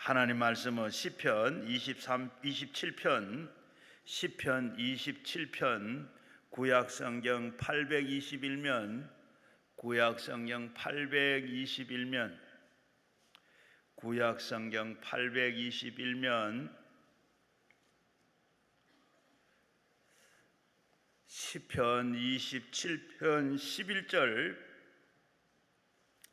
하나님 말씀은 시편 27편 구약성경 821면 구약성경 821면 시편 27편 11절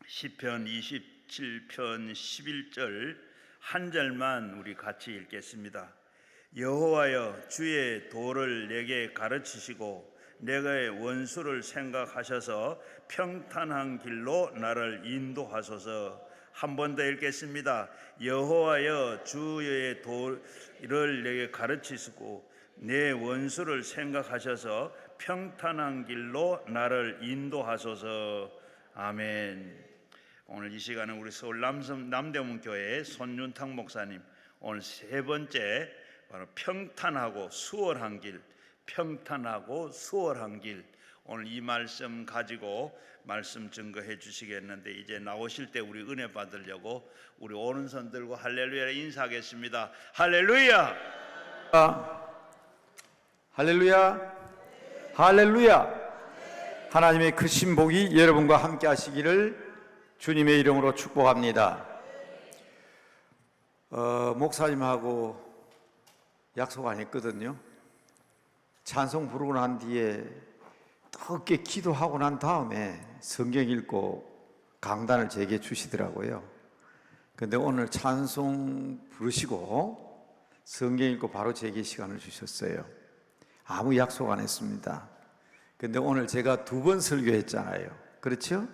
시편 27편 11절 한 절만 우리 같이 읽겠습니다. 여호와여, 주의 도를 내게 가르치시고 내가의 원수를 생각하셔서 평탄한 길로 나를 인도하소서. 한 번 더 읽겠습니다. 여호와여, 주의 도를 내게 가르치시고 내 원수를 생각하셔서 평탄한 길로 나를 인도하소서. 아멘. 오늘 이 시간은 우리 서울 남대문 교회 손윤탁 목사님 오늘 세 번째 바로 평탄하고 수월한 길, 오늘 이 말씀 가지고 말씀 증거해 주시겠는데, 이제 나오실 때 우리 은혜 받으려고 우리 오른손 들고 할렐루야 인사하겠습니다. 할렐루야, 할렐루야, 할렐루야. 하나님의 크신 복이 여러분과 함께 하시기를 주님의 이름으로 축복합니다. 목사님하고 약속 안 했거든요. 찬송 부르고 난 뒤에 뜨겁게 기도하고 난 다음에 성경 읽고 강단을 제게 주시더라고요. 근데 오늘 찬송 부르시고 성경 읽고 바로 제게 시간을 주셨어요. 아무 약속 안 했습니다. 근데 오늘 제가 2번 설교했잖아요. 그렇죠?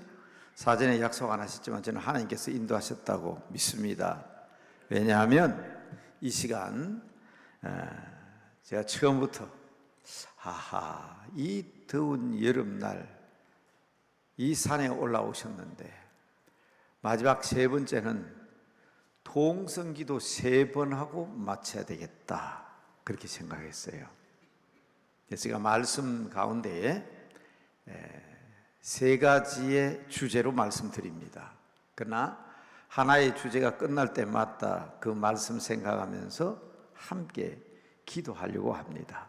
사전에 약속 안 하셨지만 저는 하나님께서 인도하셨다고 믿습니다. 왜냐하면 이 시간 제가 처음부터 이 더운 여름날 이 산에 올라오셨는데 마지막 3번째는 통성기도 3번 하고 마쳐야 되겠다, 그렇게 생각했어요. 그래서 제가 말씀 가운데에 3가지의 주제로 말씀드립니다. 그러나 하나의 주제가 끝날 때마다 그 말씀 생각하면서 함께 기도하려고 합니다.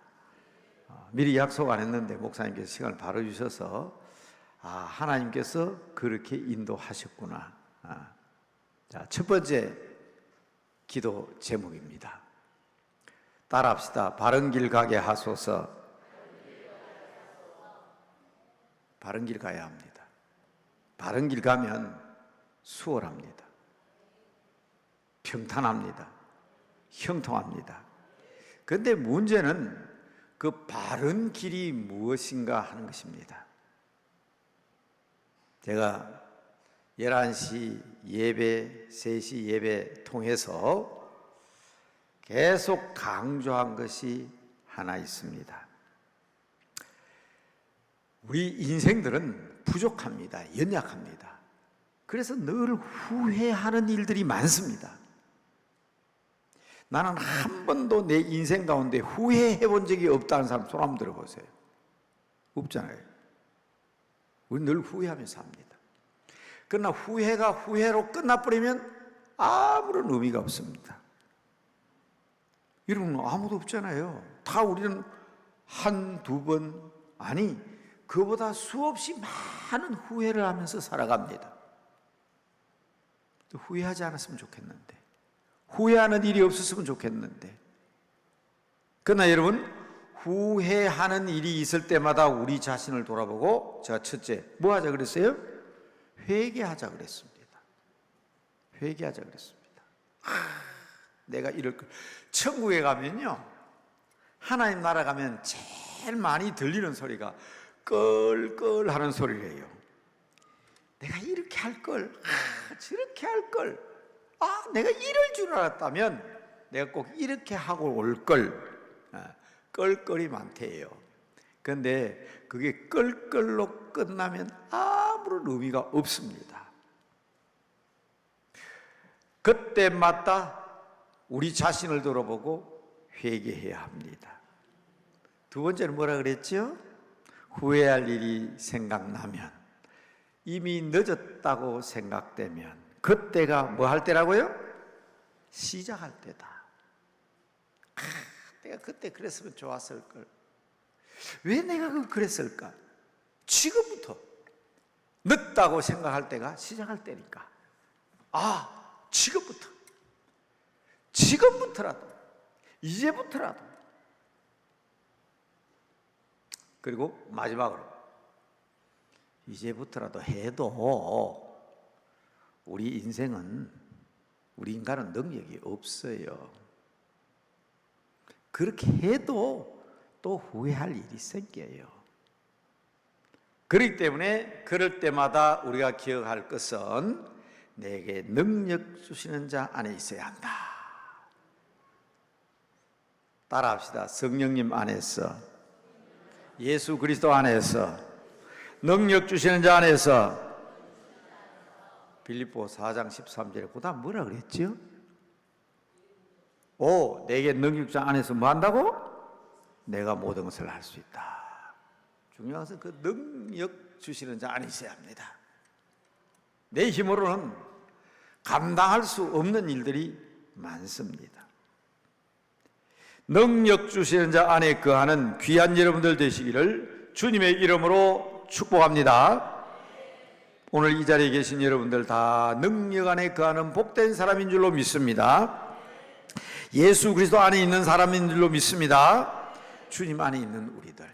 미리 약속 안 했는데 목사님께서 시간을 바로 주셔서 하나님께서 그렇게 인도하셨구나. 자, 첫 번째 기도 제목입니다. 따라합시다. 바른 길 가게 하소서. 바른 길 가야 합니다. 바른 길 가면 수월합니다. 평탄합니다. 형통합니다. 그런데 문제는 그 바른 길이 무엇인가 하는 것입니다. 제가 11시 예배, 3시 예배 통해서 계속 강조한 것이 하나 있습니다. 우리 인생들은 부족합니다. 연약합니다. 그래서 늘 후회하는 일들이 많습니다. 나는 한 번도 내 인생 가운데 후회해 본 적이 없다는 사람 손 한번 들어보세요. 없잖아요. 우리 늘 후회하면서 삽니다. 그러나 후회가 후회로 끝나버리면 아무런 의미가 없습니다. 여러분, 아무도 없잖아요. 다 우리는 1-2번, 아니 그보다 수없이 많은 후회를 하면서 살아갑니다. 후회하지 않았으면 좋겠는데, 후회하는 일이 없었으면 좋겠는데. 그러나 여러분, 후회하는 일이 있을 때마다 우리 자신을 돌아보고, 제가 첫째 뭐 하자 그랬어요? 회개하자 그랬습니다. 회개하자 그랬습니다. 내가 이럴 걸. 천국에 가면요, 하나님 나라 가면 제일 많이 들리는 소리가 껄껄 하는 소리래요. 내가 이렇게 할 걸, 저렇게 할 걸, 내가 이럴 줄 알았다면 내가 꼭 이렇게 하고 올 걸, 껄껄이 많대요. 그런데 그게 껄껄로 끝나면 아무런 의미가 없습니다. 그때마다 우리 자신을 돌아보고 회개해야 합니다. 2번째는 뭐라 그랬죠? 후회할 일이 생각나면, 이미 늦었다고 생각되면, 그때가 뭐 할 때라고요? 시작할 때다. 내가 그때 그랬으면 좋았을걸. 왜 내가 그랬을까? 지금부터 늦다고 생각할 때가 시작할 때니까. 지금부터라도, 이제부터라도. 그리고 마지막으로, 이제부터라도 해도 우리 인생은, 우리 인간은 능력이 없어요. 그렇게 해도 또 후회할 일이 생겨요. 그렇기 때문에 그럴 때마다 우리가 기억할 것은 내게 능력 주시는 자 안에 있어야 한다. 따라합시다. 성령님 안에서, 예수 그리스도 안에서, 능력 주시는 자 안에서. 빌립보 4장 13절에 그 다음 뭐라 그랬죠? 내게 능력자 안에서 뭐 한다고? 내가 모든 것을 할 수 있다. 중요한 것은 그 능력 주시는 자 안에 있어야 합니다. 내 힘으로는 감당할 수 없는 일들이 많습니다. 능력 주시는 자 안에 거하는 귀한 여러분들 되시기를 주님의 이름으로 축복합니다. 오늘 이 자리에 계신 여러분들 다 능력 안에 거하는 복된 사람인 줄로 믿습니다. 예수 그리스도 안에 있는 사람인 줄로 믿습니다. 주님 안에 있는 우리들,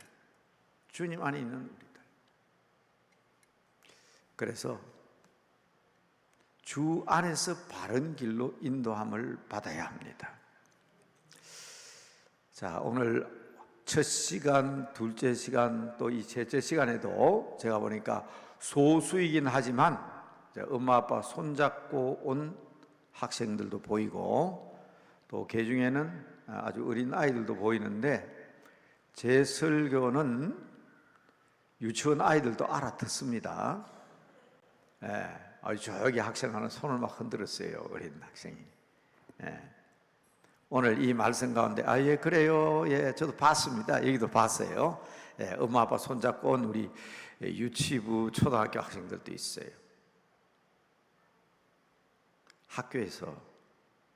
주님 안에 있는 우리들. 그래서 주 안에서 바른 길로 인도함을 받아야 합니다. 자, 오늘 첫 시간, 둘째 시간, 또 이 셋째 시간에도 제가 보니까 소수이긴 하지만 엄마 아빠 손잡고 온 학생들도 보이고, 또 그 중에는 아주 어린 아이들도 보이는데, 제 설교는 유치원 아이들도 알아듣습니다. 아주 조용히 학생 하나 손을 막 흔들었어요. 어린 학생이. 오늘 이 말씀 가운데 예 그래요, 예 저도 봤습니다. 여기도 봤어요. 엄마 아빠 손잡고 온 우리 유치부 초등학교 학생들도 있어요. 학교에서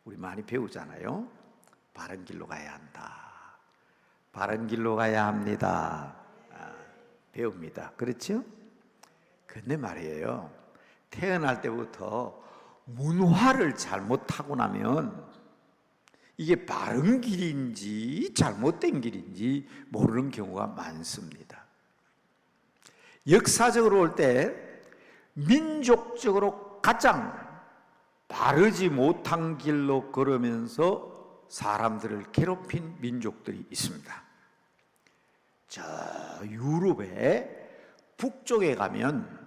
우리 많이 배우잖아요. 바른 길로 가야 한다, 바른 길로 가야 합니다. 배웁니다. 그렇죠? 근데 말이에요, 태어날 때부터 문화를 잘못하고 나면 이게 바른 길인지 잘못된 길인지 모르는 경우가 많습니다. 역사적으로 볼 때 민족적으로 가장 바르지 못한 길로 걸으면서 사람들을 괴롭힌 민족들이 있습니다. 저 유럽의 북쪽에 가면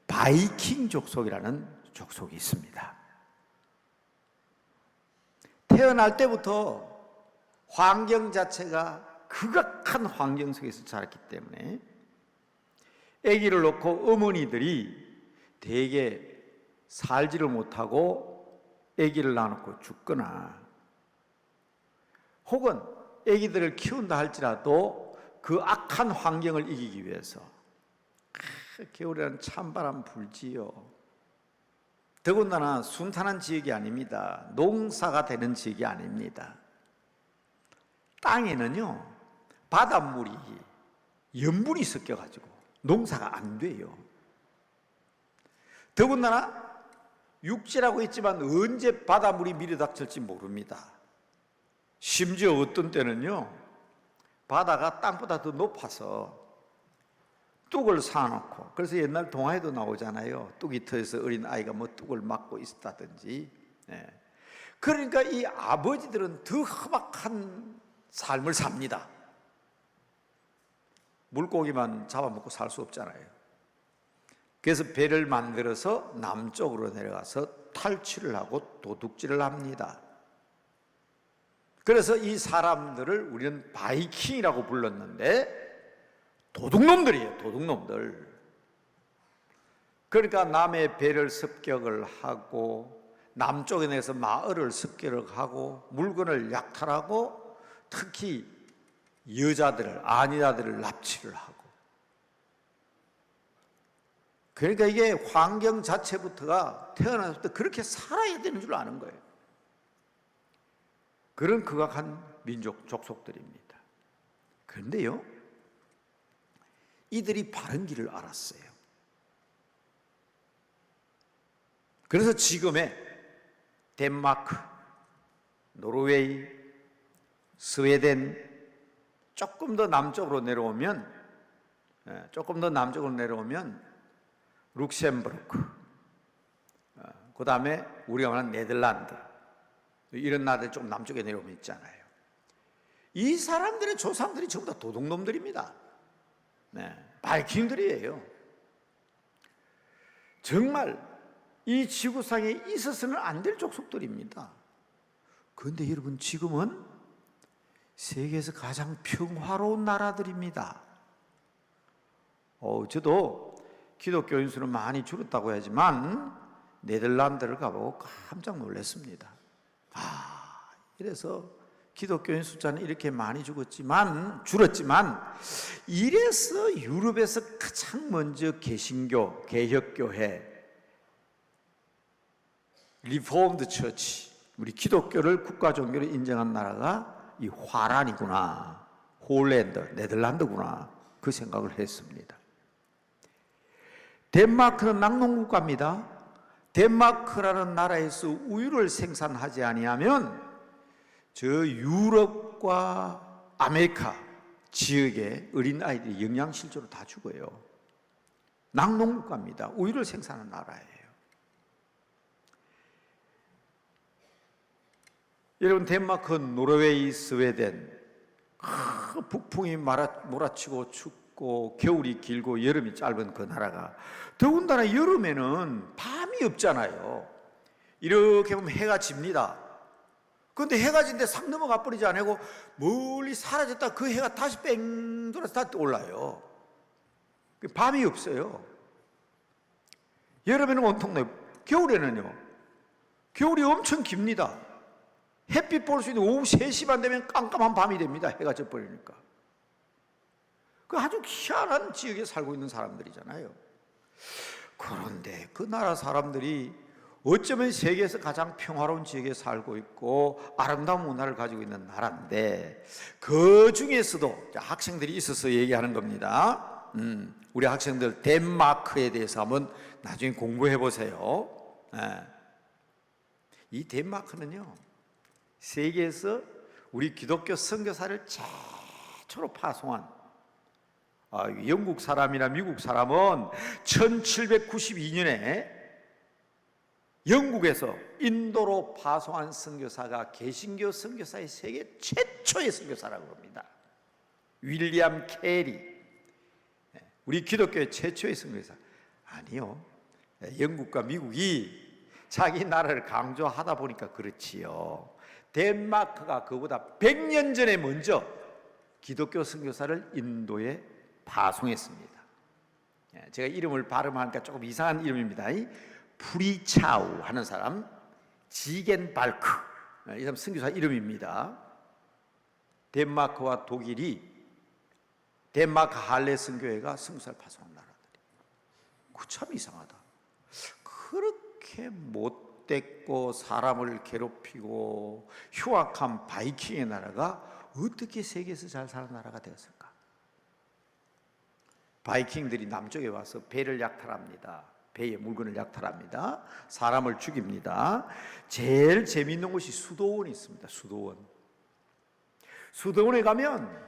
바이킹 족속이라는 족속이 있습니다. 태어날 때부터 환경 자체가 극악한 환경 속에서 자랐기 때문에 아기를 놓고 어머니들이 대개 살지를 못하고 아기를 낳아놓고 죽거나, 혹은 아기들을 키운다 할지라도 그 악한 환경을 이기기 위해서 겨울에는 찬바람 불지요. 더군다나 순탄한 지역이 아닙니다. 농사가 되는 지역이 아닙니다. 땅에는요 바닷물이 염분이 섞여가지고 농사가 안 돼요. 더군다나 육지라고 했지만 언제 바닷물이 밀어닥칠지 모릅니다. 심지어 어떤 때는요 바다가 땅보다 더 높아서 뚝을 쌓아놓고, 그래서 옛날 동화에도 나오잖아요. 뚝이 터져서 어린 아이가 뭐 뚝을 막고 있었다든지. 그러니까 이 아버지들은 더 험악한 삶을 삽니다. 물고기만 잡아먹고 살 수 없잖아요. 그래서 배를 만들어서 남쪽으로 내려가서 탈취를 하고 도둑질을 합니다. 그래서 이 사람들을 우리는 바이킹이라고 불렀는데 도둑놈들이에요, 도둑놈들. 그러니까 남의 배를 습격을 하고, 남쪽에 내서 마을을 습격을 하고, 물건을 약탈하고, 특히 여자들을, 아니자들을 납치를 하고, 그러니까 이게 환경 자체부터가 태어나서부터 그렇게 살아야 되는 줄 아는 거예요. 그런 극악한 민족, 족속들입니다. 그런데요, 이들이 바른 길을 알았어요. 그래서 지금의 덴마크, 노르웨이, 스웨덴, 조금 더 남쪽으로 내려오면 룩셈부르크, 그 다음에 우리가 말하는 네덜란드, 이런 나라들 좀 남쪽에 내려오면 있잖아요. 이 사람들의 조상들이 전부 다 도둑놈들입니다. 바이킹들이에요. 정말 이 지구상에 있어서는 안 될 족속들입니다. 그런데 여러분, 지금은 세계에서 가장 평화로운 나라들입니다. 저도 기독교인 수는 많이 줄었다고 하지만 네덜란드를 가보고 깜짝 놀랐습니다. 이래서 기독교인 숫자는 이렇게 많이 줄었지만 이래서 유럽에서 가장 먼저 개신교, 개혁교회, 리포엄드 처치, 우리 기독교를 국가 종교로 인정한 나라가 이 화란이구나, 홀랜드, 네덜란드구나, 그 생각을 했습니다. 덴마크는 낙농국가입니다. 덴마크라는 나라에서 우유를 생산하지 아니하면 저 유럽과 아메리카 지역의 어린 아이들이 영양실조로 다 죽어요. 낙농국가입니다. 우유를 생산하는 나라예요. 여러분, 덴마크, 노르웨이, 스웨덴, 북풍이 몰아치고 춥고 겨울이 길고 여름이 짧은 그 나라가, 더군다나 여름에는 밤이 없잖아요. 이렇게 보면 해가 집니다. 그런데 해가 진데 싹 넘어가 버리지 않고 멀리 사라졌다 그 해가 다시 뺑 돌아서 다시 올라요. 밤이 없어요. 여름에는 온통 넓고, 겨울에는요, 겨울이 엄청 깁니다. 햇빛 볼 수 있는 오후 3시 반 되면 깜깜한 밤이 됩니다. 해가 져버리니까. 그 아주 희한한 지역에 살고 있는 사람들이잖아요. 그런데 그 나라 사람들이 어쩌면 세계에서 가장 평화로운 지역에 살고 있고 아름다운 문화를 가지고 있는 나라인데, 그 중에서도 학생들이 있어서 얘기하는 겁니다. 우리 학생들 덴마크에 대해서 한번 나중에 공부해 보세요. 이 덴마크는요, 세계에서 우리 기독교 선교사를 최초로 파송한, 영국 사람이나 미국 사람은 1792년에 영국에서 인도로 파송한 선교사가 개신교 선교사의 세계 최초의 선교사라고 합니다. 윌리엄 캐리, 우리 기독교의 최초의 선교사. 아니요, 영국과 미국이 자기 나라를 강조하다 보니까 그렇지요. 덴마크가 그보다 100년 전에 먼저 기독교 선교사를 인도에 파송했습니다. 제가 이름을 발음하니까 조금 이상한 이름입니다. 프리차우 하는 사람, 지겐발크, 이 사람 선교사 이름입니다. 덴마크와 독일이 덴마크 할레슨 교회가 선교사를 파송한 나라들이. 그 참 이상하다. 그렇게 못됐고 사람을 괴롭히고 흉악한 바이킹의 나라가 어떻게 세계에서 잘 사는 나라가 되었을까? 바이킹들이 남쪽에 와서 배를 약탈합니다. 배의 물건을 약탈합니다. 사람을 죽입니다. 제일 재미있는 곳이 수도원이 있습니다. 수도원에 가면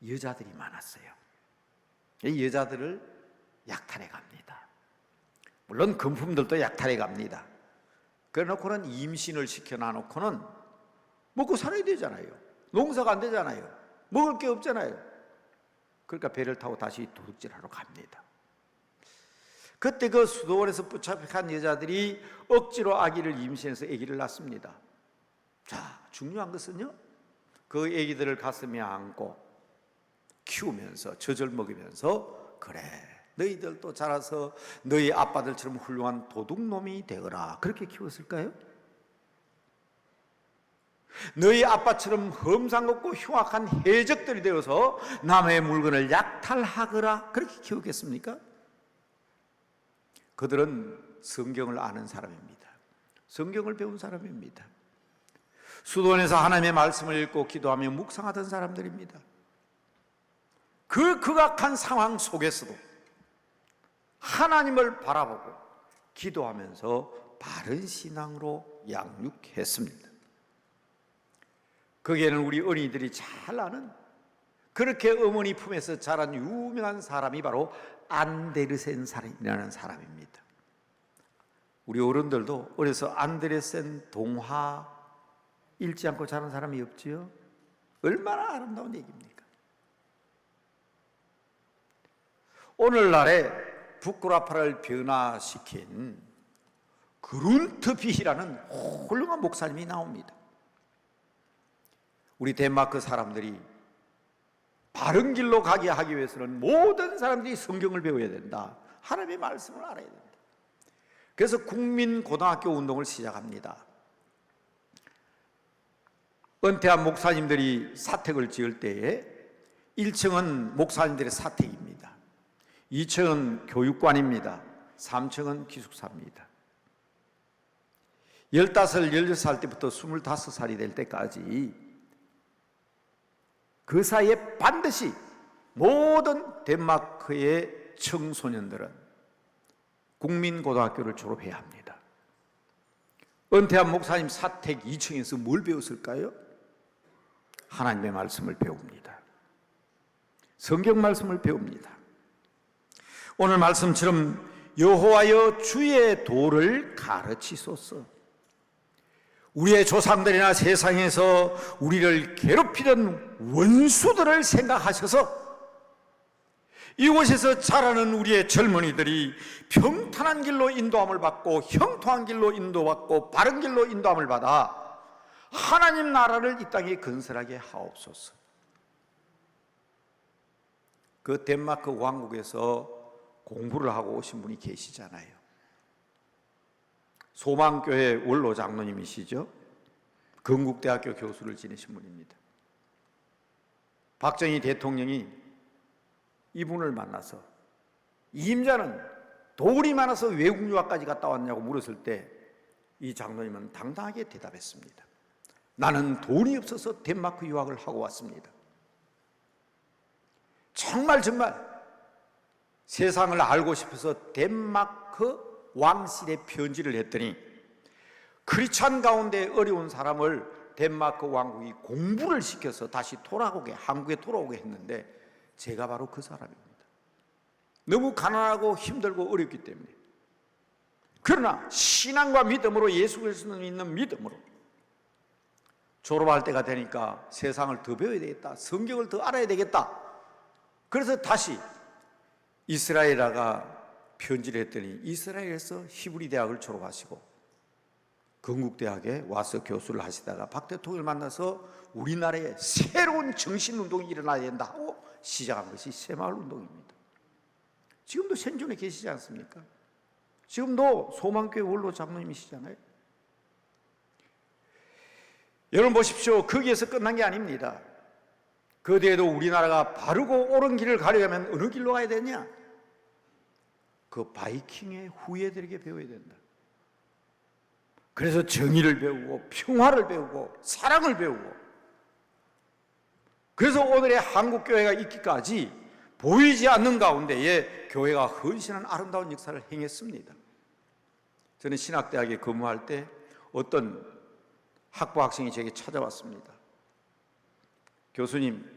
여자들이 많았어요. 이 여자들을 약탈해 갑니다. 물론 금품들도 약탈해 갑니다. 그래놓고는 임신을 시켜놔놓고는 먹고 살아야 되잖아요. 농사가 안 되잖아요. 먹을 게 없잖아요. 그러니까 배를 타고 다시 도둑질하러 갑니다. 그때 그 수도원에서 붙잡힌 여자들이 억지로 아기를 임신해서 아기를 낳습니다. 자, 중요한 것은요, 그 아기들을 가슴에 안고 키우면서 젖을 먹이면서, 그래, 너희들도 자라서 너희 아빠들처럼 훌륭한 도둑놈이 되거라, 그렇게 키웠을까요? 너희 아빠처럼 험상궂고 흉악한 해적들이 되어서 남의 물건을 약탈하거라, 그렇게 키웠겠습니까? 그들은 성경을 아는 사람입니다. 성경을 배운 사람입니다. 수도원에서 하나님의 말씀을 읽고 기도하며 묵상하던 사람들입니다. 그 극악한 상황 속에서도 하나님을 바라보고 기도하면서 바른 신앙으로 양육했습니다. 거기에는 우리 어린이들이 잘 아는, 그렇게 어머니 품에서 자란 유명한 사람이 바로 안데르센이라는 사람입니다. 우리 어른들도 어려서 안데르센 동화 읽지 않고 자란 사람이 없지요? 얼마나 아름다운 얘기입니까? 오늘날에 부쿠라파를 변화시킨 그룬트비히라는 훌륭한 목사님이 나옵니다. 우리 덴마크 사람들이 바른 길로 가게 하기 위해서는 모든 사람들이 성경을 배워야 된다. 하나님의 말씀을 알아야 된다. 그래서 국민고등학교 운동을 시작합니다. 은퇴한 목사님들이 사택을 지을 때에 1층은 목사님들의 사택입니다. 2층은 교육관입니다. 3층은 기숙사입니다. 15, 16살 때부터 25살이 될 때까지 그 사이에 반드시 모든 덴마크의 청소년들은 국민고등학교를 졸업해야 합니다. 은퇴한 목사님 사택 2층에서 뭘 배웠을까요? 하나님의 말씀을 배웁니다. 성경 말씀을 배웁니다. 오늘 말씀처럼 여호와여 주의 도를 가르치소서. 우리의 조상들이나 세상에서 우리를 괴롭히던 원수들을 생각하셔서 이곳에서 자라는 우리의 젊은이들이 평탄한 길로 인도함을 받고 형통한 길로 인도받고 바른 길로 인도함을 받아 하나님 나라를 이 땅에 건설하게 하옵소서. 그 덴마크 왕국에서 공부를 하고 오신 분이 계시잖아요. 소망교회 원로 장로님이시죠. 건국대학교 교수를 지내신 분입니다. 박정희 대통령이 이분을 만나서 이임자는 돈이 많아서 외국 유학까지 갔다 왔냐고 물었을 때 이 장로님은 당당하게 대답했습니다. 나는 돈이 없어서 덴마크 유학을 하고 왔습니다. 정말 세상을 알고 싶어서 덴마크 왕실에 편지를 했더니 크리스찬 가운데 어려운 사람을 덴마크 왕국이 공부를 시켜서 다시 한국에 돌아오게 했는데 제가 바로 그 사람입니다. 너무 가난하고 힘들고 어렵기 때문에. 그러나 신앙과 믿음으로 예수 그리스도를 믿는 믿음으로 졸업할 때가 되니까 세상을 더 배워야 되겠다. 성경을 더 알아야 되겠다. 그래서 다시 이스라엘아가 편지를 했더니 이스라엘에서 히브리 대학을 졸업하시고 건국대학에 와서 교수를 하시다가 박 대통령을 만나서 우리나라에 새로운 정신운동이 일어나야 된다 하고 시작한 것이 새마을운동입니다. 지금도 생존에 계시지 않습니까? 지금도 소망교회 원로 장로님이시잖아요. 여러분 보십시오. 거기에서 끝난 게 아닙니다. 그 뒤에도 우리나라가 바르고 옳은 길을 가려면 어느 길로 가야 되냐? 그 바이킹의 후예들에게 배워야 된다. 그래서 정의를 배우고 평화를 배우고 사랑을 배우고, 그래서 오늘의 한국교회가 있기까지 보이지 않는 가운데에 교회가 헌신한 아름다운 역사를 행했습니다. 저는 신학대학에 근무할 때 어떤 학부 학생이 제게 찾아왔습니다. 교수님,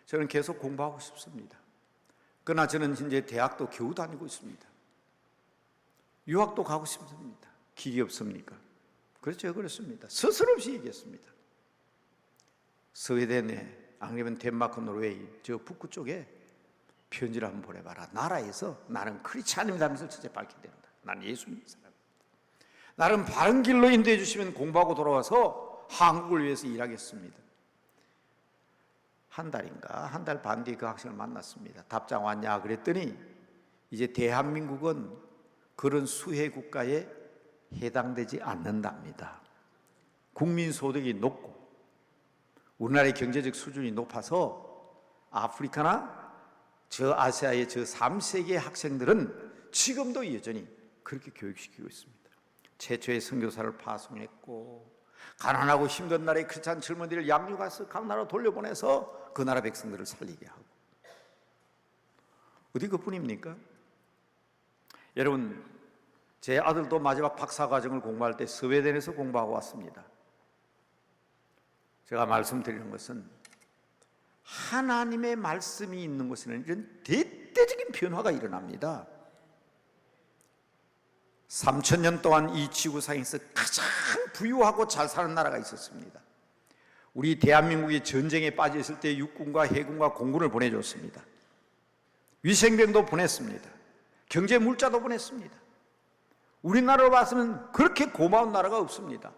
저는 계속 공부하고 싶습니다. 그러나 저는 이제 대학도 겨우 다니고 있습니다. 유학도 가고 싶습니다. 길이 없습니까? 그렇죠, 그렇습니다. 서슴없이 얘기했습니다. 스웨덴에, 안 그러면 덴마크, 노르웨이 저 북구 쪽에 편지를 한번 보내봐라. 나라에서 나는 크리스찬입니다 하면서 첫째 밝게 된다. 나는 예수 믿는 사람입니다. 나는 바른 길로 인도해 주시면 공부하고 돌아와서 한국을 위해서 일하겠습니다. 한 달 반 뒤에 그 학생을 만났습니다. 답장 왔냐 그랬더니 이제 대한민국은 그런 수혜 국가에 해당되지 않는답니다. 국민소득이 높고 우리나라의 경제적 수준이 높아서 아프리카나 저 아시아의 저 3세계 학생들은 지금도 여전히 그렇게 교육시키고 있습니다. 최초의 선교사를 파송했고 가난하고 힘든 나라의 크리스찬 젊은이를 양육해서 각 나라 돌려보내서 그 나라 백성들을 살리게 하고 어디 그뿐입니까? 여러분, 제 아들도 마지막 박사과정을 공부할 때 스웨덴에서 공부하고 왔습니다. 제가 말씀드리는 것은 하나님의 말씀이 있는 곳에는 이런 대대적인 변화가 일어납니다. 3000년 동안 이 지구상에서 가장 부유하고 잘 사는 나라가 있었습니다. 우리 대한민국이 전쟁에 빠져 있을 때 육군과 해군과 공군을 보내줬습니다. 위생병도 보냈습니다. 경제 물자도 보냈습니다. 우리나라로 봐서는 그렇게 고마운 나라가 없습니다.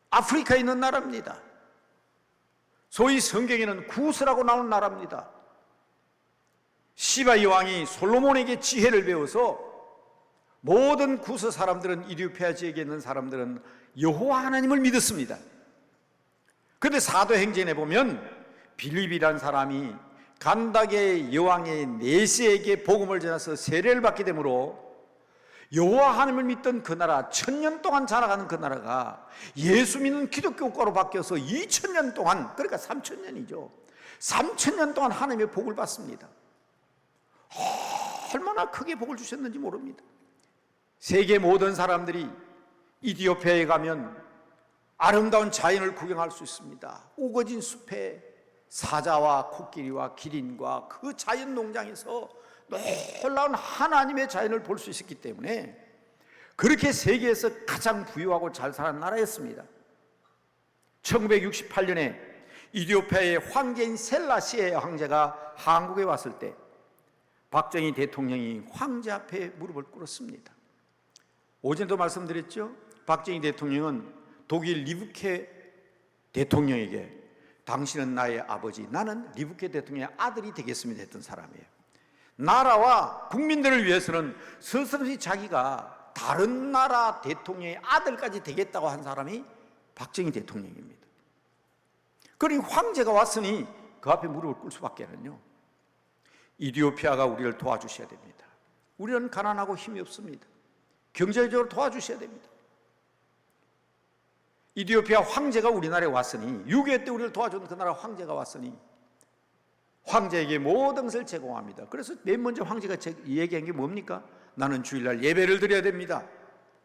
아프리카에 있는 나라입니다. 소위 성경에는 구스라고 나오는 나라입니다. 시바 여왕이 솔로몬에게 지혜를 배워서 모든 구스 사람들은, 이디오피아 지역에 있는 사람들은 여호와 하나님을 믿었습니다. 그런데 사도행전에 보면 빌립이라는 사람이 간닥의 여왕의 내시에게 복음을 전해서 세례를 받게 되므로 여호와 하나님을 믿던 그 나라, 1000년 동안 자라가는 그 나라가 예수 믿는 기독교 국가로 바뀌어서 2000년 동안, 그러니까 3000년이죠. 3000년 동안 하나님의 복을 받습니다. 얼마나 크게 복을 주셨는지 모릅니다. 세계 모든 사람들이 이디오피아에 가면 아름다운 자연을 구경할 수 있습니다. 우거진 숲에 사자와 코끼리와 기린과 그 자연 농장에서 놀라운 하나님의 자연을 볼 수 있었기 때문에 그렇게 세계에서 가장 부유하고 잘 사는 나라였습니다. 1968년에 이디오피아의 황제인 셀라시의 황제가 한국에 왔을 때 박정희 대통령이 황제 앞에 무릎을 꿇었습니다. 어제도 말씀드렸죠. 박정희 대통령은 독일 리브케 대통령에게 당신은 나의 아버지, 나는 리브케 대통령의 아들이 되겠습니다 했던 사람이에요. 나라와 국민들을 위해서는 서슴지 자기가 다른 나라 대통령의 아들까지 되겠다고 한 사람이 박정희 대통령입니다. 그러니 황제가 왔으니 그 앞에 무릎을 꿇을 수밖에는요. 이디오피아가 우리를 도와주셔야 됩니다. 우리는 가난하고 힘이 없습니다. 경제적으로 도와주셔야 됩니다. 이디오피아 황제가 우리나라에 왔으니, 6.25 때 우리를 도와준 그 나라 황제가 왔으니 황제에게 모든 것을 제공합니다. 그래서 맨 먼저 황제가 얘기한 게 뭡니까? 나는 주일날 예배를 드려야 됩니다.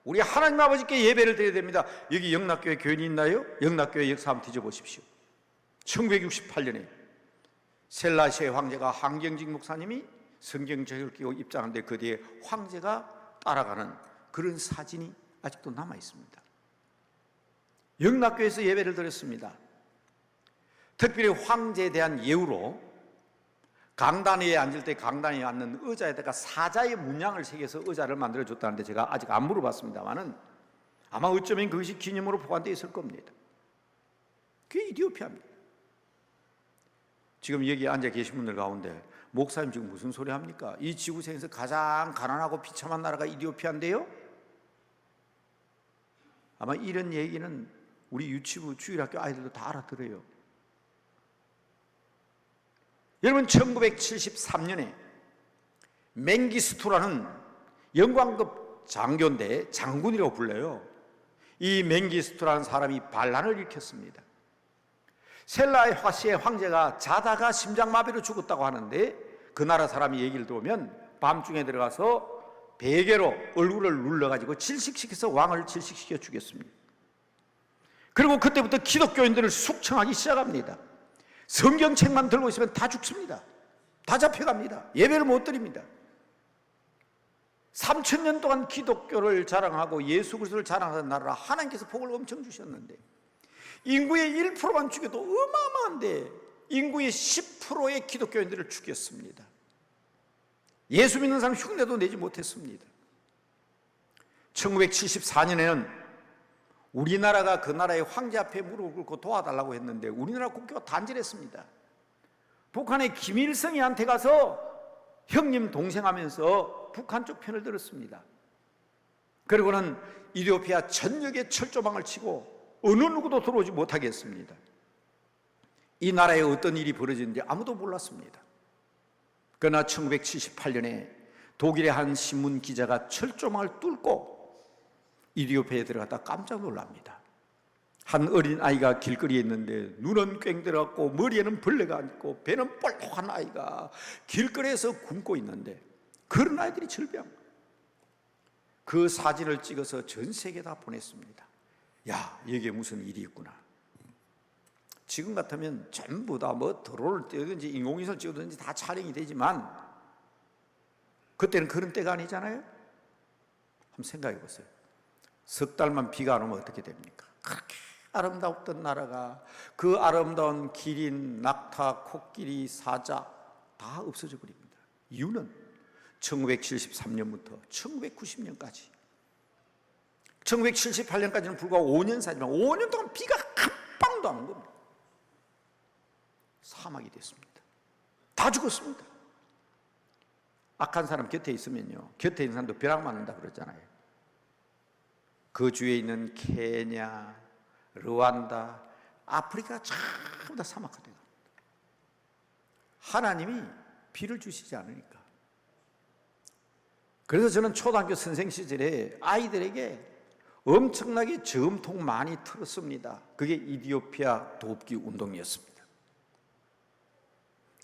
우리 하나님 아버지께 예배를 드려야 됩니다. 여기 영락교회 교인이 있나요? 영락교회 역사 한번 뒤져보십시오. 1968년에 셀라시의 황제가 한경직 목사님이 성경책을 끼고 입장하는데 그 뒤에 황제가 따라가는 그런 사진이 아직도 남아 있습니다. 영락교회에서 예배를 드렸습니다. 특별히 황제에 대한 예우로 강단 위에 앉을 때 강단에 앉는 의자에다가 사자의 문양을 새겨서 의자를 만들어줬다는데 제가 아직 안 물어봤습니다만은 아마 어쩌면 그것이 기념으로 보관되어 있을 겁니다. 그게 이디오피아입니다. 지금 여기 앉아 계신 분들 가운데 목사님 지금 무슨 소리 합니까? 이 지구상에서 가장 가난하고 비참한 나라가 이디오피아인데요? 아마 이런 얘기는 우리 유치부 주일학교 아이들도 다 알아들어요. 여러분, 1973년에 맹기스투라는 영광급 장교인데 장군이라고 불려요. 이 맹기스투라는 사람이 반란을 일으켰습니다. 셀라시의 황제가 자다가 심장마비로 죽었다고 하는데 그 나라 사람이 얘기를 들어오면 밤중에 들어가서 베개로 얼굴을 눌러가지고 질식시켜서 왕을 질식시켜 죽였습니다. 그리고 그때부터 기독교인들을 숙청하기 시작합니다. 성경책만 들고 있으면 다 죽습니다. 다 잡혀갑니다. 예배를 못 드립니다. 3000년 동안 기독교를 자랑하고 예수 그리스도를 자랑하는 나라라 하나님께서 복을 엄청 주셨는데 인구의 1%만 죽여도 어마어마한데 인구의 10%의 기독교인들을 죽였습니다. 예수 믿는 사람 흉내도 내지 못했습니다. 1974년에는 우리나라가 그 나라의 황제 앞에 무릎을 꿇고 도와달라고 했는데 우리나라 국교가 단절했습니다. 북한의 김일성이한테 가서 형님 동생하면서 북한 쪽 편을 들었습니다. 그리고는 이디오피아 전역에 철조망을 치고 어느 누구도 들어오지 못하게 했습니다. 이 나라에 어떤 일이 벌어지는지 아무도 몰랐습니다. 그러나 1978년에 독일의 한 신문 기자가 철조망을 뚫고 이디오피아에 들어갔다 깜짝 놀랍니다. 한 어린 아이가 길거리에 있는데 눈은 꽹들었고 머리에는 벌레가 앉고 배는 볼록한 아이가 길거리에서 굶고 있는데 그런 아이들이 절병. 그 사진을 찍어서 전 세계에 다 보냈습니다. 야, 여기에 무슨 일이 있구나. 지금 같으면 전부 다 뭐 드론을 띄우든지 인공위성을 찍든지 다 촬영이 되지만 그때는 그런 때가 아니잖아요. 한번 생각해 보세요. 석 달만 비가 안 오면 어떻게 됩니까? 그렇게 아름다웠던 나라가 그 아름다운 기린, 낙타, 코끼리, 사자 다 없어져 버립니다. 이유는 1973년부터 1990년까지 1978년까지는 불과 5년 사이지만 5년 동안 비가 한 방울도 안 온 겁니다. 사막이 됐습니다. 다 죽었습니다. 악한 사람 곁에 있으면요, 곁에 있는 사람도 벼락 맞는다 그러잖아요. 그 주위에 있는 케냐, 르완다, 아프리카 전부 다 사막화돼요. 하나님이 비를 주시지 않으니까. 그래서 저는 초등학교 선생 시절에 아이들에게 엄청나게 저음통 많이 틀었습니다. 그게 이디오피아 돕기 운동이었습니다.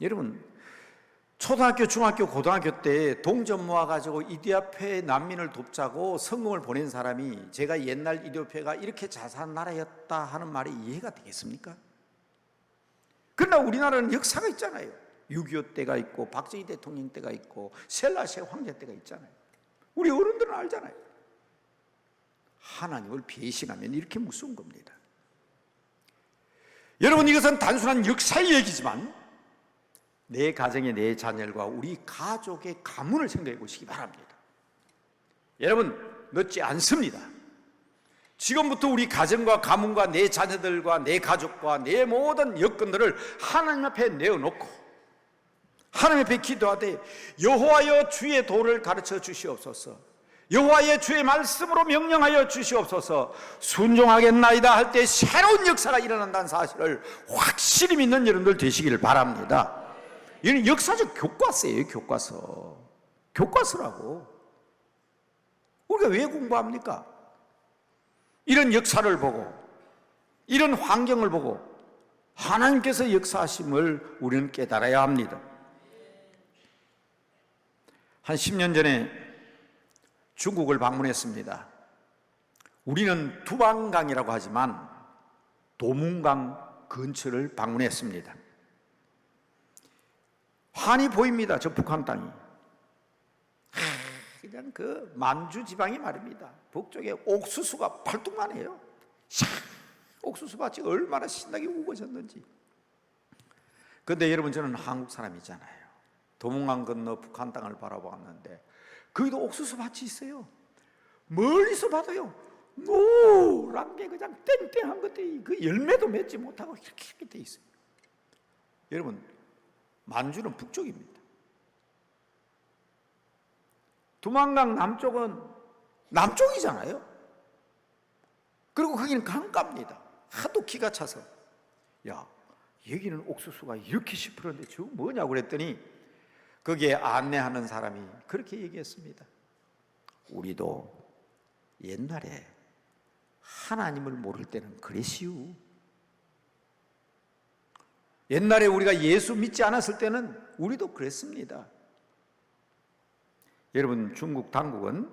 여러분, 초등학교, 중학교, 고등학교 때 동전 모아가지고 이디오피아의 난민을 돕자고 성금을 보낸 사람이 제가 옛날 이디오피아가 이렇게 잘 사는 나라였다 하는 말이 이해가 되겠습니까? 그러나 우리나라는 역사가 있잖아요. 6.25 때가 있고 박정희 대통령 때가 있고 셀라시아 황제 때가 있잖아요. 우리 어른들은 알잖아요. 하나님을 배신하면 이렇게 무서운 겁니다. 여러분, 이것은 단순한 역사의 얘기지만 내 가정의 내 자녀과 우리 가족의 가문을 생각해 보시기 바랍니다. 여러분, 늦지 않습니다. 지금부터 우리 가정과 가문과 내 자녀들과 내 가족과 내 모든 여건들을 하나님 앞에 내어놓고 하나님 앞에 기도하되 여호와여 주의 도를 가르쳐 주시옵소서, 여호와의 주의 말씀으로 명령하여 주시옵소서, 순종하겠나이다 할 때 새로운 역사가 일어난다는 사실을 확실히 믿는 여러분들 되시기를 바랍니다. 이는 역사적 교과서예요. 교과서라고. 우리가 왜 공부합니까? 이런 역사를 보고 이런 환경을 보고 하나님께서 역사하심을 우리는 깨달아야 합니다. 한 10년 전에 중국을 방문했습니다. 우리는 두방강이라고 하지만 도문강 근처를 방문했습니다. 환히 보입니다. 저 북한 땅이. 그냥 그 만주 지방이 말입니다. 북쪽에 옥수수가 팔뚝만해요. 옥수수밭이 얼마나 신나게 우거졌는지. 그런데 여러분, 저는 한국 사람이잖아요. 도문강 건너 북한 땅을 바라보았는데 거기도 옥수수밭이 있어요. 멀리서 봐도요, 노란 게 그냥 땡땡한 것들이 그 열매도 맺지 못하고 이렇게 돼 있어요. 여러분, 만주는 북쪽입니다. 두만강 남쪽은 남쪽이잖아요. 그리고 거기는 강가입니다. 하도 기가 차서 야, 여기는 옥수수가 이렇게 시퍼런데 저거 뭐냐고 그랬더니 거기에 안내하는 사람이 그렇게 얘기했습니다. 우리도 옛날에 하나님을 모를 때는 그랬시우. 옛날에 우리가 예수 믿지 않았을 때는 우리도 그랬습니다. 여러분, 중국 당국은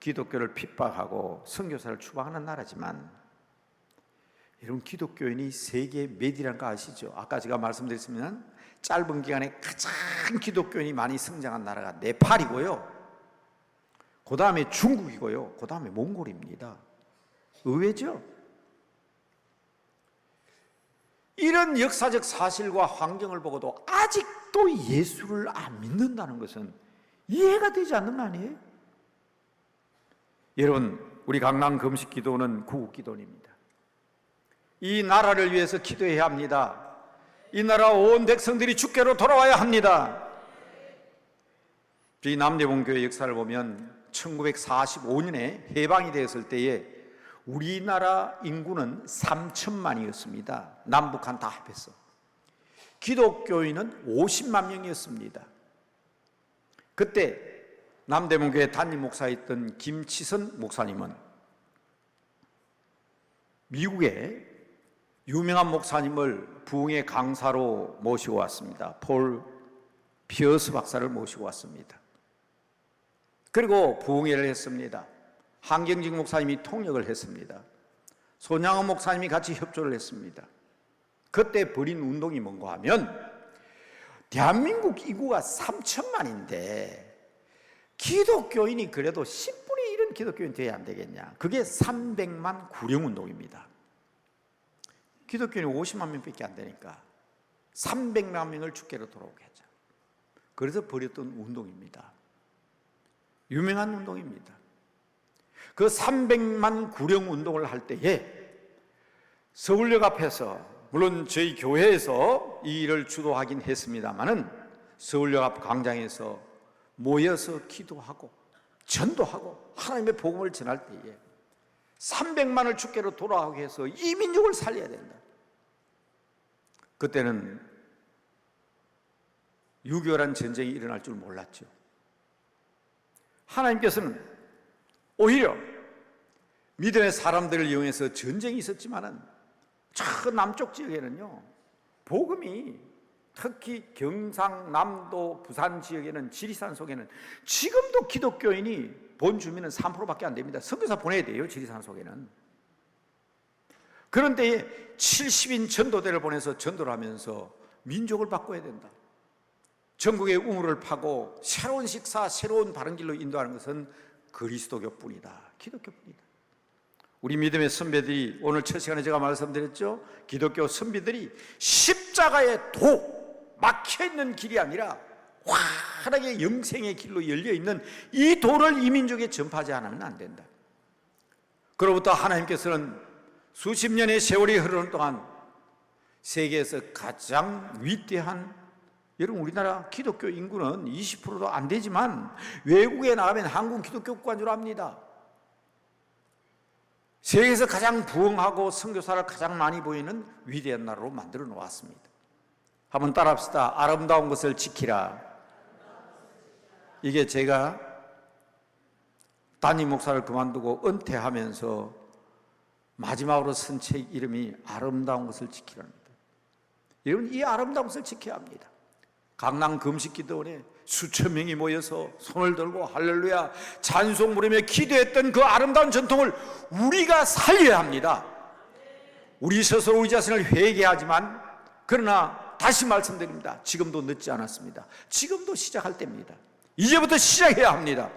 기독교를 핍박하고 선교사를 추방하는 나라지만 여러분, 기독교인이 세계 몇이라는 거 아시죠? 아까 제가 말씀드렸으면 짧은 기간에 가장 기독교인이 많이 성장한 나라가 네팔이고요, 그 다음에 중국이고요, 그 다음에 몽골입니다. 의외죠? 이런 역사적 사실과 환경을 보고도 아직도 예수를 안 믿는다는 것은 이해가 되지 않는 거 아니에요? 여러분, 우리 강남 금식 기도는 구국 기도입니다. 이 나라를 위해서 기도해야 합니다. 이 나라 온 백성들이 주께로 돌아와야 합니다. 이 남대봉교회 역사를 보면 1945년에 해방이 되었을 때에 우리나라 인구는 3천만이었습니다. 남북한 다 합해서. 기독교인은 50만 명이었습니다. 그때 남대문교회 담임 목사였던 김치선 목사님은 미국의 유명한 목사님을 부흥의 강사로 모시고 왔습니다. 폴 피어스 박사를 모시고 왔습니다. 그리고 부흥회를 했습니다. 한경직 목사님이 통역을 했습니다. 손양원 목사님이 같이 협조를 했습니다. 그때 벌인 운동이 뭔가 하면 대한민국 인구가 3천만인데 기독교인이 그래도 10분의 1은 기독교인 돼야 안 되겠냐. 그게 300만 구령운동입니다. 기독교인이 50만 명밖에 안 되니까 300만 명을 주께로 돌아오게 하자. 그래서 벌였던 운동입니다. 유명한 운동입니다. 그 300만 구령운동을 할 때에 서울역 앞에서, 물론 저희 교회에서 이 일을 주도하긴 했습니다마는 서울역 앞 광장에서 모여서 기도하고 전도하고 하나님의 복음을 전할 때에 300만을 주께로 돌아오게 해서 이 민족을 살려야 된다. 그때는 6.25란 전쟁이 일어날 줄 몰랐죠. 하나님께서는 오히려 믿음의 사람들을 이용해서 전쟁이 있었지만은 저 남쪽 지역에는요, 복음이 특히 경상남도 부산 지역에는, 지리산 속에는 지금도 기독교인이 본 주민은 3%밖에 안 됩니다. 선교사 보내야 돼요, 지리산 속에는. 그런데 70인 전도대를 보내서 전도를 하면서 민족을 바꿔야 된다. 전국의 우물을 파고 새로운 식사, 새로운 바른 길로 인도하는 것은 그리스도교뿐이다, 기독교뿐이다. 우리 믿음의 선배들이, 오늘 첫 시간에 제가 말씀드렸죠, 기독교 선비들이 십자가의 도, 막혀있는 길이 아니라 환하게 영생의 길로 열려있는 이 도를 이 민족에 전파하지 않으면 안 된다. 그로부터 하나님께서는 수십 년의 세월이 흐르는 동안 세계에서 가장 위대한, 여러분 우리나라 기독교 인구는 20%도 안 되지만 외국에 나가면 한국 기독교 국가인 줄 압니다. 세계에서 가장 부흥하고 선교사를 가장 많이 보이는 위대한 나라로 만들어 놓았습니다. 한번 따라합시다. 아름다운 것을 지키라. 이게 제가 담임 목사를 그만두고 은퇴하면서 마지막으로 쓴 책 이름이 아름다운 것을 지키라입니다. 여러분, 이 아름다운 것을 지켜야 합니다. 강남 금식기도원에 수천 명이 모여서 손을 들고 할렐루야 찬송 부르며 기도했던 그 아름다운 전통을 우리가 살려야 합니다. 우리 스스로 우리 자신을 회개하지만, 그러나 다시 말씀드립니다. 지금도 늦지 않았습니다. 지금도 시작할 때입니다. 이제부터 시작해야 합니다.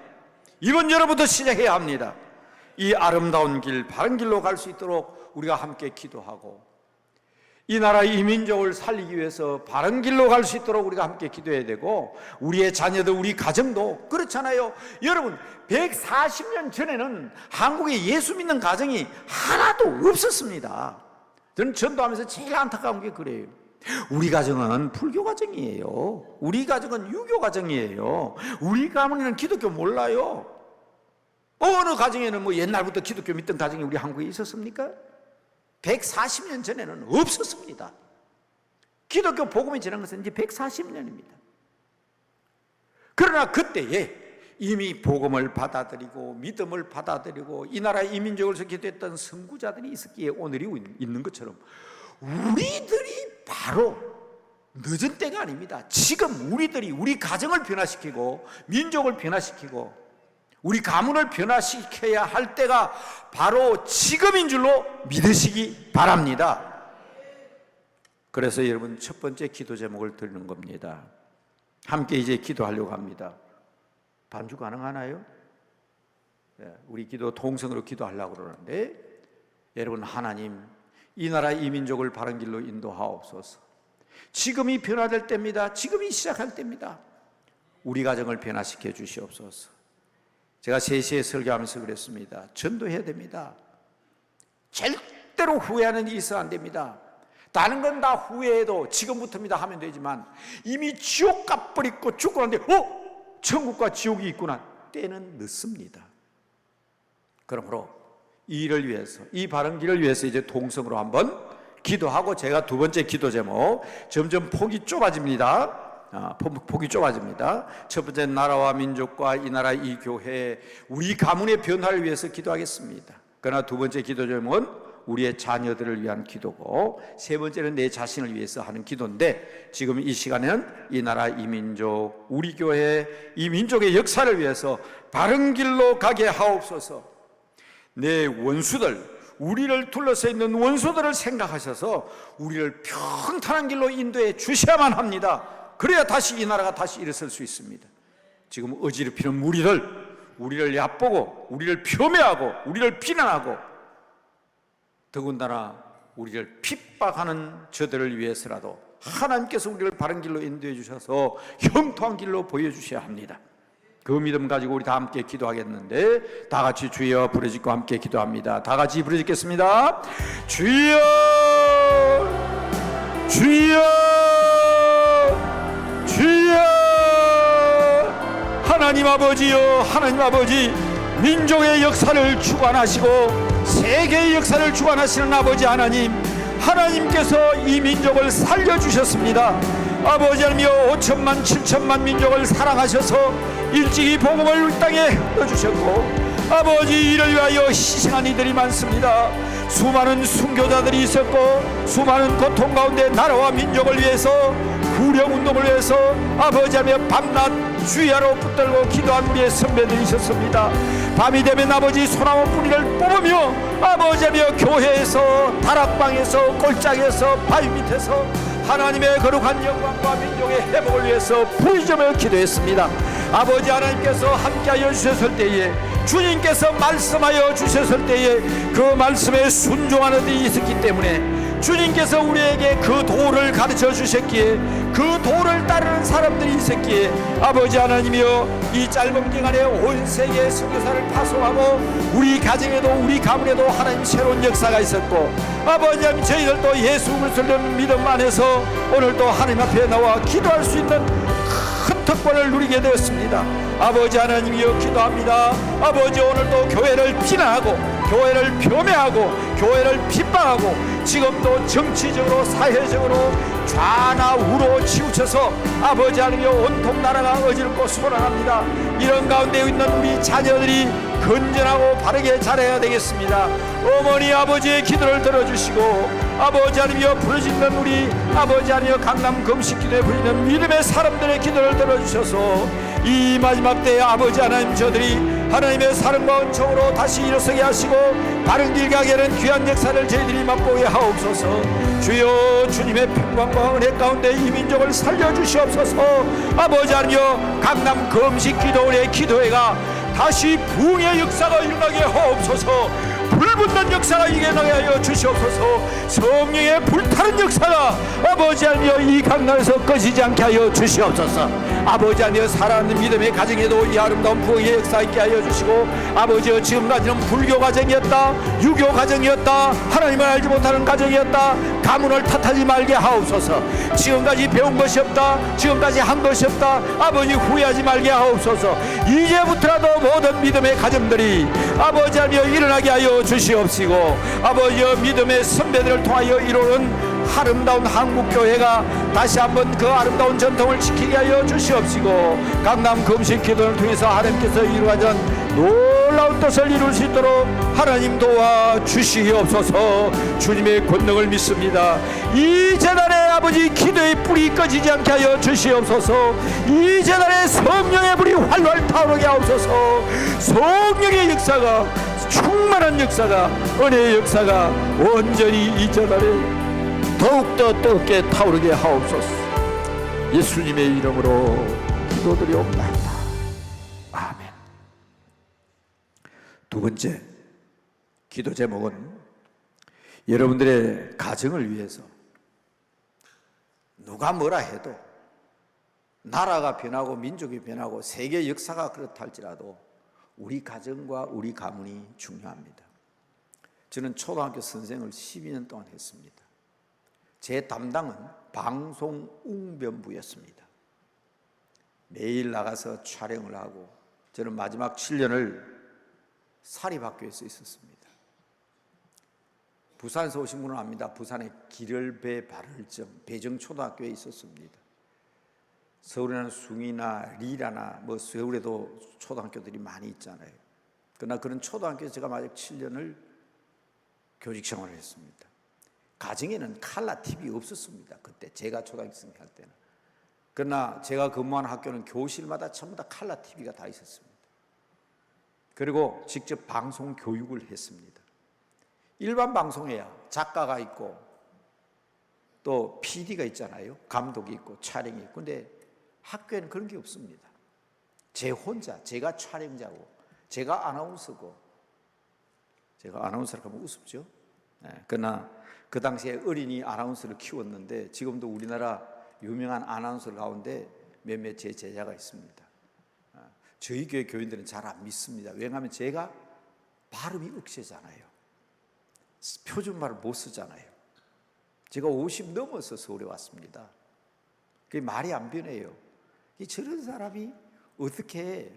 이번 여름부터 시작해야 합니다. 이 아름다운 길, 바른 길로 갈 수 있도록 우리가 함께 기도하고, 이 나라 이 민족을 살리기 위해서 바른 길로 갈 수 있도록 우리가 함께 기도해야 되고, 우리의 자녀들, 우리 가정도 그렇잖아요. 여러분, 140년 전에는 한국에 예수 믿는 가정이 하나도 없었습니다. 저는 전도하면서 제일 안타까운 게 그래요. 우리 가정은 불교 가정이에요. 우리 가정은 유교 가정이에요. 우리 가문에는 기독교 몰라요. 어느 가정에는 뭐 옛날부터 기독교 믿던 가정이 우리 한국에 있었습니까? 140년 전에는 없었습니다. 기독교 복음이 지난 것은 이제 140년입니다. 그러나 그때에 이미 복음을 받아들이고 믿음을 받아들이고 이 나라 이 민족을 기도했던 선구자들이 있었기에 오늘이 있는 것처럼 우리들이 바로 늦은 때가 아닙니다. 지금 우리들이 우리 가정을 변화시키고 민족을 변화시키고 우리 가문을 변화시켜야 할 때가 바로 지금인 줄로 믿으시기 바랍니다. 그래서 여러분, 첫 번째 기도 제목을 드리는 겁니다. 함께 이제 기도하려고 합니다. 반주 가능하나요? 우리 기도 동성으로 기도하려고 그러는데, 여러분, 하나님, 이 나라 이 민족을 바른 길로 인도하옵소서. 지금이 변화될 때입니다. 지금이 시작할 때입니다. 우리 가정을 변화시켜 주시옵소서. 제가 3시에 설교하면서 그랬습니다. 전도해야 됩니다. 절대로 후회하는 일이 있어야 안 됩니다. 다른 건 다 후회해도 지금부터입니다 하면 되지만, 이미 지옥 가버리고 죽고 난데 천국과 지옥이 있구나, 때는 늦습니다. 그러므로 이 일을 위해서, 이 바른 길을 위해서 이제 동성으로 한번 기도하고, 제가 두 번째 기도 제목, 점점 폭이 좁아집니다. 폭이 좁아집니다. 첫 번째, 나라와 민족과 이 나라 이 교회 우리 가문의 변화를 위해서 기도하겠습니다. 그러나 두 번째 기도 제목은 우리의 자녀들을 위한 기도고, 세 번째는 내 자신을 위해서 하는 기도인데, 지금 이 시간에는 이 나라 이 민족 우리 교회 이 민족의 역사를 위해서 바른 길로 가게 하옵소서. 내 원수들, 우리를 둘러서 있는 원수들을 생각하셔서 우리를 평탄한 길로 인도해 주셔야만 합니다. 그래야 다시 이 나라가 다시 일어설 수 있습니다. 지금 어지럽히는 무리들, 우리를 얕보고 우리를 폄훼하고 우리를 비난하고 더군다나 우리를 핍박하는 저들을 위해서라도 하나님께서 우리를 바른 길로 인도해 주셔서 형통한 길로 보여주셔야 합니다. 그 믿음 가지고 우리 다 함께 기도하겠는데, 다 같이 주여 부르짖고 함께 기도합니다. 다 같이 부르짖겠습니다. 주여, 주여, 주여. 하나님 아버지여, 하나님 아버지, 민족의 역사를 주관하시고 세계의 역사를 주관하시는 아버지 하나님, 하나님께서 이 민족을 살려주셨습니다. 아버지 하나님이여, 5천만 7천만 민족을 사랑하셔서 일찍이 복음을 이 땅에 흘려주셨고, 아버지 이를 위하여 희생한 이들이 많습니다. 수많은 순교자들이 있었고, 수많은 고통 가운데 나라와 민족을 위해서, 구령운동을 위해서 아버지 하나님 밤낮 주야로 붙들고 기도한 우리의 선배들이 있었습니다. 밤이 되면 아버지 소나무 뿌리를 뽑으며 아버지 하나님 교회에서, 다락방에서, 골짜기에서, 바위 밑에서 하나님의 거룩한 영광과 민족의 회복을 위해서 부르짖으며 기도했습니다. 아버지 하나님께서 함께하여 주셨을 때에, 주님께서 말씀하여 주셨을 때에 그 말씀에 순종하는 일이 있었기 때문에 주님께서 우리에게 그 도를 가르쳐 주셨기에, 그 도를 따르는 사람들이 있었기에 아버지 하나님이여, 이 짧은 기간에 온 세계의 선교사를 파송하고 우리 가정에도 우리 가문에도 하나님 새로운 역사가 있었고, 아버지 하나님 저희들도 예수 그리스도를 믿음 안에서 오늘도 하나님 앞에 나와 기도할 수 있는 큰 특권을 누리게 되었습니다. 아버지 하나님이여 기도합니다. 아버지 오늘도 교회를 비난하고 교회를 폄훼하고 교회를 핍박하고 지금도 정치적으로 사회적으로 좌나 우로 치우쳐서 아버지 하나님이여 온통 나라가 어지럽고 소란합니다. 이런 가운데 있는 우리 자녀들이 건전하고 바르게 자라야 되겠습니다. 어머니 아버지의 기도를 들어주시고, 아버지 하나님이여 부르짖는 우리 아버지 하나님이여 강남 금식기도에 부르짖는 믿음의 사람들의 기도를 들어주셔서 이 마지막 때에 아버지 하나님 저들이 하나님의 사랑과 은총으로 다시 일어서게 하시고 바른 길 가게 하는 귀한 역사를 저희들이 맛보게 하옵소서. 주여, 주님의 평강과 은혜 가운데 이 민족을 살려주시옵소서. 아버지 하나님이여 강남 금식기도원의 기도회가 다시 부흥의 역사가 일어나게 하옵소서. 불붙는 역사가 일어나게 하여 주시옵소서. 성령의 불타는 역사가 아버지 하나님이여 이 강남에서 꺼지지 않게 하여 주시옵소서. 아버지 하나님이여 살아있는 믿음의 가정에도 이 아름다운 부흥의 역사 있게 하여 주시고, 아버지여 지금까지는 불교 가정이었다, 유교 가정이었다, 하나님을 알지 못하는 가정이었다, 가문을 탓하지 말게 하옵소서. 지금까지 배운 것이 없다, 지금까지 한 것이 없다, 아버지 후회하지 말게 하옵소서. 이제부터라도 모든 믿음의 가정들이 아버지 하나님이여 일어나게 하여 주시옵시고, 아버지여 믿음의 선배들을 통하여 이루는 아름다운 한국교회가 다시 한번 그 아름다운 전통을 지키게 하여 주시옵시고, 강남 금식기도를 통해서 하나님께서 이루어진 놀라운 뜻을 이룰 수 있도록 하나님 도와 주시옵소서. 주님의 권능을 믿습니다. 이 재단의 아버지 기도의 불이 꺼지지 않게 하여 주시옵소서. 이 재단의 성령의 불이 활활 타오르게 하옵소서. 성령의 역사가, 충만한 역사가, 은혜의 역사가 온전히 이 재단에 더욱더 뜨겁게 타오르게 하옵소서. 예수님의 이름으로 기도드리옵나이다. 아멘. 두 번째 기도 제목은 여러분들의 가정을 위해서, 누가 뭐라 해도 나라가 변하고 민족이 변하고 세계 역사가 그렇다 할지라도 우리 가정과 우리 가문이 중요합니다. 저는 초등학교 선생을 12년 동안 했습니다. 제 담당은 방송 웅변부였습니다. 매일 나가서 촬영을 하고, 저는 마지막 7년을 사립학교에서 있었습니다. 부산에서 오신 분은 압니다. 부산의 기를배 발을점 배정초등학교에 있었습니다. 서울에는 숭이나 리라나 뭐 서울에도 초등학교들이 많이 있잖아요. 그러나 그런 초등학교에서 제가 마지막 7년을 교직 생활을 했습니다. 가정에는 칼라 TV 없었습니다. 그때 제가 초등학생 할 때는. 그러나 제가 근무한 학교는 교실마다 전부 다 칼라 TV가 다 있었습니다. 그리고 직접 방송 교육을 했습니다. 일반 방송에야 작가가 있고 또 PD가 있잖아요. 감독이 있고 촬영이 있고. 근데 학교에는 그런 게 없습니다. 제가 촬영자고 제가 아나운서고. 제가 아나운서라고 하면 우습죠. 그러나 그 당시에 어린이 아나운서를 키웠는데 지금도 우리나라 유명한 아나운서 가운데 몇몇 제 제자가 있습니다. 저희 교회 교인들은 잘 안 믿습니다. 왜냐하면 제가 발음이 억세잖아요. 표준말을 못 쓰잖아요. 제가 50 넘어서 서울에 왔습니다. 그게 말이 안 변해요. 저런 사람이 어떻게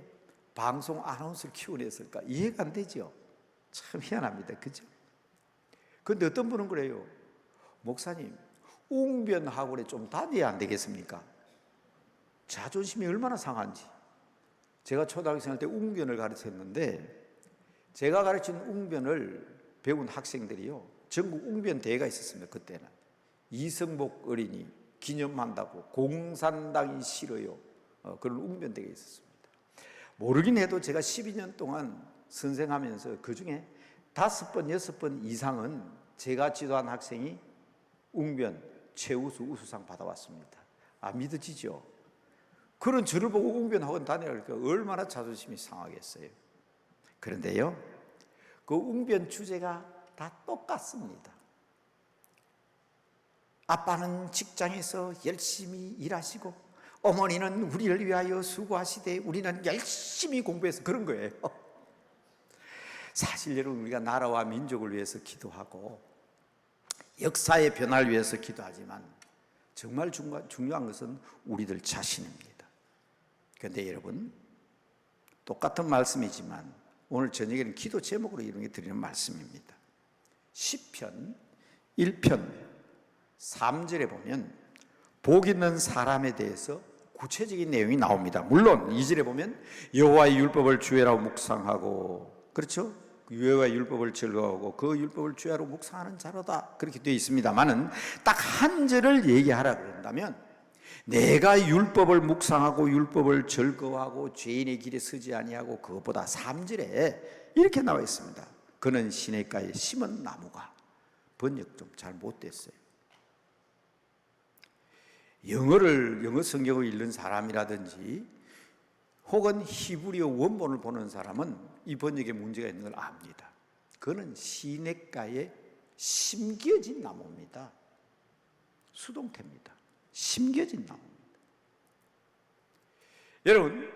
방송 아나운서를 키워냈을까? 이해가 안 되죠. 참 희한합니다. 그죠? 그런데 어떤 분은 그래요. 목사님, 웅변 학원에 좀 다녀야 안 되겠습니까? 자존심이 얼마나 상한지. 제가 초등학생 할 때 웅변을 가르쳤는데 제가 가르친 웅변을 배운 학생들이요, 전국 웅변 대회가 있었습니다. 그때는 이성복 어린이 기념한다고 공산당이 싫어요, 그런 웅변 대회가 있었습니다. 모르긴 해도 제가 12년 동안 선생하면서 그 중에 5번, 6번 이상은 제가 지도한 학생이 웅변 최우수 우수상 받아왔습니다. 믿어지죠? 그런 저를 보고 웅변 학원 다니라니까 얼마나 자존심이 상하겠어요. 그런데요, 그 웅변 주제가 다 똑같습니다. 아빠는 직장에서 열심히 일하시고 어머니는 우리를 위하여 수고하시되 우리는 열심히 공부해서 그런 거예요. 사실 여러분, 우리가 나라와 민족을 위해서 기도하고 역사의 변화를 위해서 기도하지만 정말 중요한 것은 우리들 자신입니다. 그런데 여러분, 똑같은 말씀이지만 오늘 저녁에는 기도 제목으로 이런 게 드리는 말씀입니다. 시편 1편 3절에 보면 복 있는 사람에 대해서 구체적인 내용이 나옵니다. 물론 2절에 보면 여호와의 율법을 주의하라고 묵상하고, 그렇죠? 여호와의 율법을 즐거워하고 그 율법을 주의하라고 묵상하는 자로다, 그렇게 되어 있습니다만은 딱 한 절을 얘기하라 그런다면 내가 율법을 묵상하고 율법을 즐거워하고 죄인의 길에 서지 아니하고, 그것보다 3절에 이렇게 나와 있습니다. 그는 시냇가에 심은 나무가. 번역 좀 잘 못됐어요. 영어 성경을 읽는 사람이라든지 혹은 히브리어 원본을 보는 사람은 이 번역에 문제가 있는 걸 압니다. 그는 시냇가에 심겨진 나무입니다. 수동태입니다. 심겨진 나무입니다. 여러분,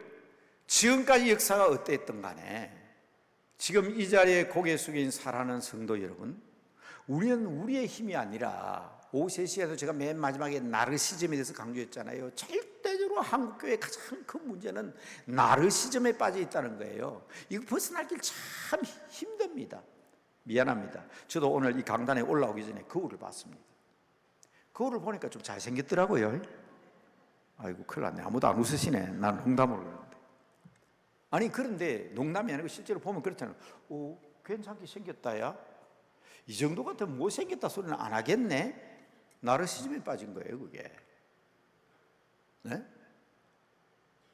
지금까지 역사가 어땠든 간에 지금 이 자리에 고개 숙인 사랑하는 성도 여러분, 우리는 우리의 힘이 아니라 오세시에도 제가 맨 마지막에 나르시즘에 대해서 강조했잖아요. 절대적으로 한국교회의 가장 큰 문제는 나르시즘에 빠져 있다는 거예요. 이거 벗어날 길 참 힘듭니다. 미안합니다. 저도 오늘 이 강단에 올라오기 전에 거울을 봤습니다. 거울을 보니까 좀 잘생겼더라고요. 아이고, 큰일 났네. 아무도 안 웃으시네. 난 농담으로 그러는데. 아니, 그런데 농담이 아니고 실제로 보면 그렇잖아요. 오, 괜찮게 생겼다, 야. 이 정도 같으면 못생겼다 소리는 안 하겠네. 나르시즘에 빠진 거예요, 그게. 네?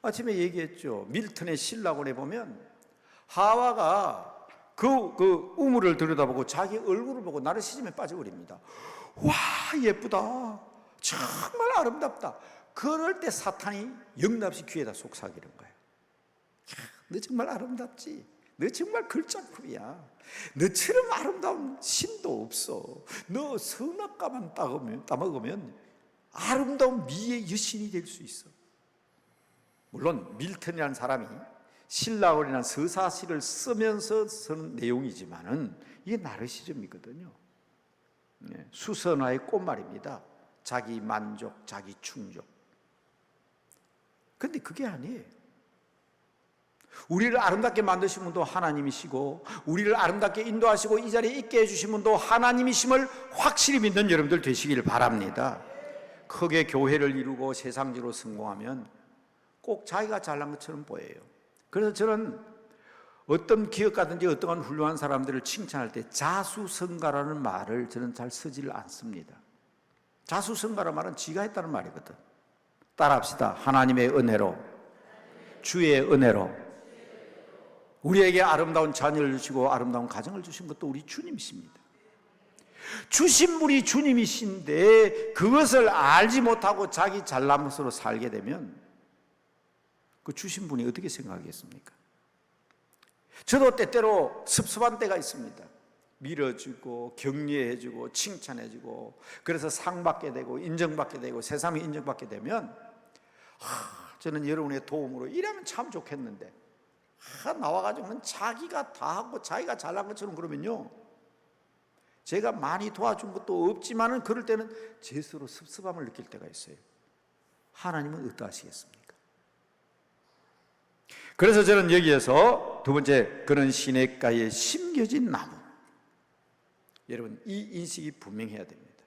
아침에 얘기했죠. 밀턴의 신라곤에 보면 하와가 그 우물을 들여다보고 자기 얼굴을 보고 나르시즘에 빠져버립니다. 와, 예쁘다. 정말 아름답다. 그럴 때 사탄이 영납시 귀에다 속삭이는 거예요. 너 정말 아름답지? 너 정말 걸작품이야. 너처럼 아름다운 신도 없어. 너 선악과만 따먹으면 아름다운 미의 여신이 될 수 있어. 물론 밀턴이라는 사람이 신라곤이라는 서사시를 쓰면서 쓴 내용이지만은 이게 나르시즘이거든요. 수선화의 꽃말입니다. 자기 만족, 자기 충족. 근데 그게 아니에요. 우리를 아름답게 만드신 분도 하나님이시고 우리를 아름답게 인도하시고 이 자리에 있게 해주신 분도 하나님이심을 확실히 믿는 여러분들 되시길 바랍니다. 크게 교회를 이루고 세상적으로 성공하면 꼭 자기가 잘난 것처럼 보여요. 그래서 저는 어떤 기업가든지 어떠한 훌륭한 사람들을 칭찬할 때 자수성가라는 말을 저는 잘 쓰지를 않습니다. 자수성가라는 말은 지가 했다는 말이거든. 따라합시다. 하나님의 은혜로, 주의 은혜로 우리에게 아름다운 자녀를 주시고 아름다운 가정을 주신 것도 우리 주님이십니다. 주신 분이 주님이신데 그것을 알지 못하고 자기 잘난 것으로 살게 되면 그 주신 분이 어떻게 생각하겠습니까? 저도 때때로 섭섭한 때가 있습니다. 밀어주고 격려해주고 칭찬해주고 그래서 상 받게 되고 인정받게 되고 세상에 인정받게 되면 저는 여러분의 도움으로 이러면 참 좋겠는데 나와가지고는 자기가 다 하고 자기가 잘난 것처럼 그러면요, 제가 많이 도와준 것도 없지만은 그럴 때는 제 스스로 섭섭함을 느낄 때가 있어요. 하나님은 어떠하시겠습니까? 그래서 저는 여기에서 두 번째, 그는 시냇가에 심겨진 나무. 여러분, 이 인식이 분명해야 됩니다.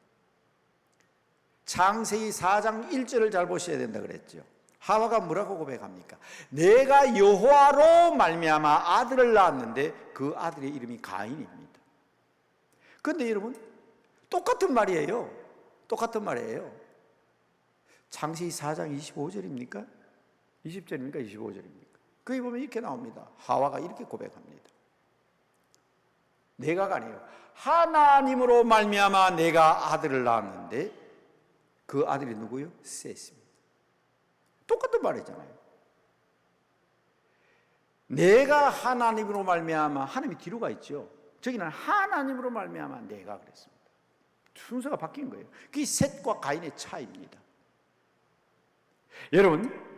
창세기 4장 1절을 잘 보셔야 된다 그랬죠. 하와가 뭐라고 고백합니까? 내가 여호와로 말미암아 아들을 낳았는데 그 아들의 이름이 가인입니다. 그런데 여러분, 똑같은 말이에요. 똑같은 말이에요. 창세기 4장 25절입니까? 20절입니까? 25절입니까? 거기 보면 이렇게 나옵니다. 하와가 이렇게 고백합니다. 내가가 아니에요. 하나님으로 말미암아 내가 아들을 낳았는데 그 아들이 누구요? 셋입니다. 똑같은 말이잖아요. 내가 하나님으로 말미암아, 하나님이 뒤로 가 있죠. 저기는 하나님으로 말미암아 내가 그랬습니다. 순서가 바뀐 거예요. 그게 셋과 가인의 차이입니다. 여러분,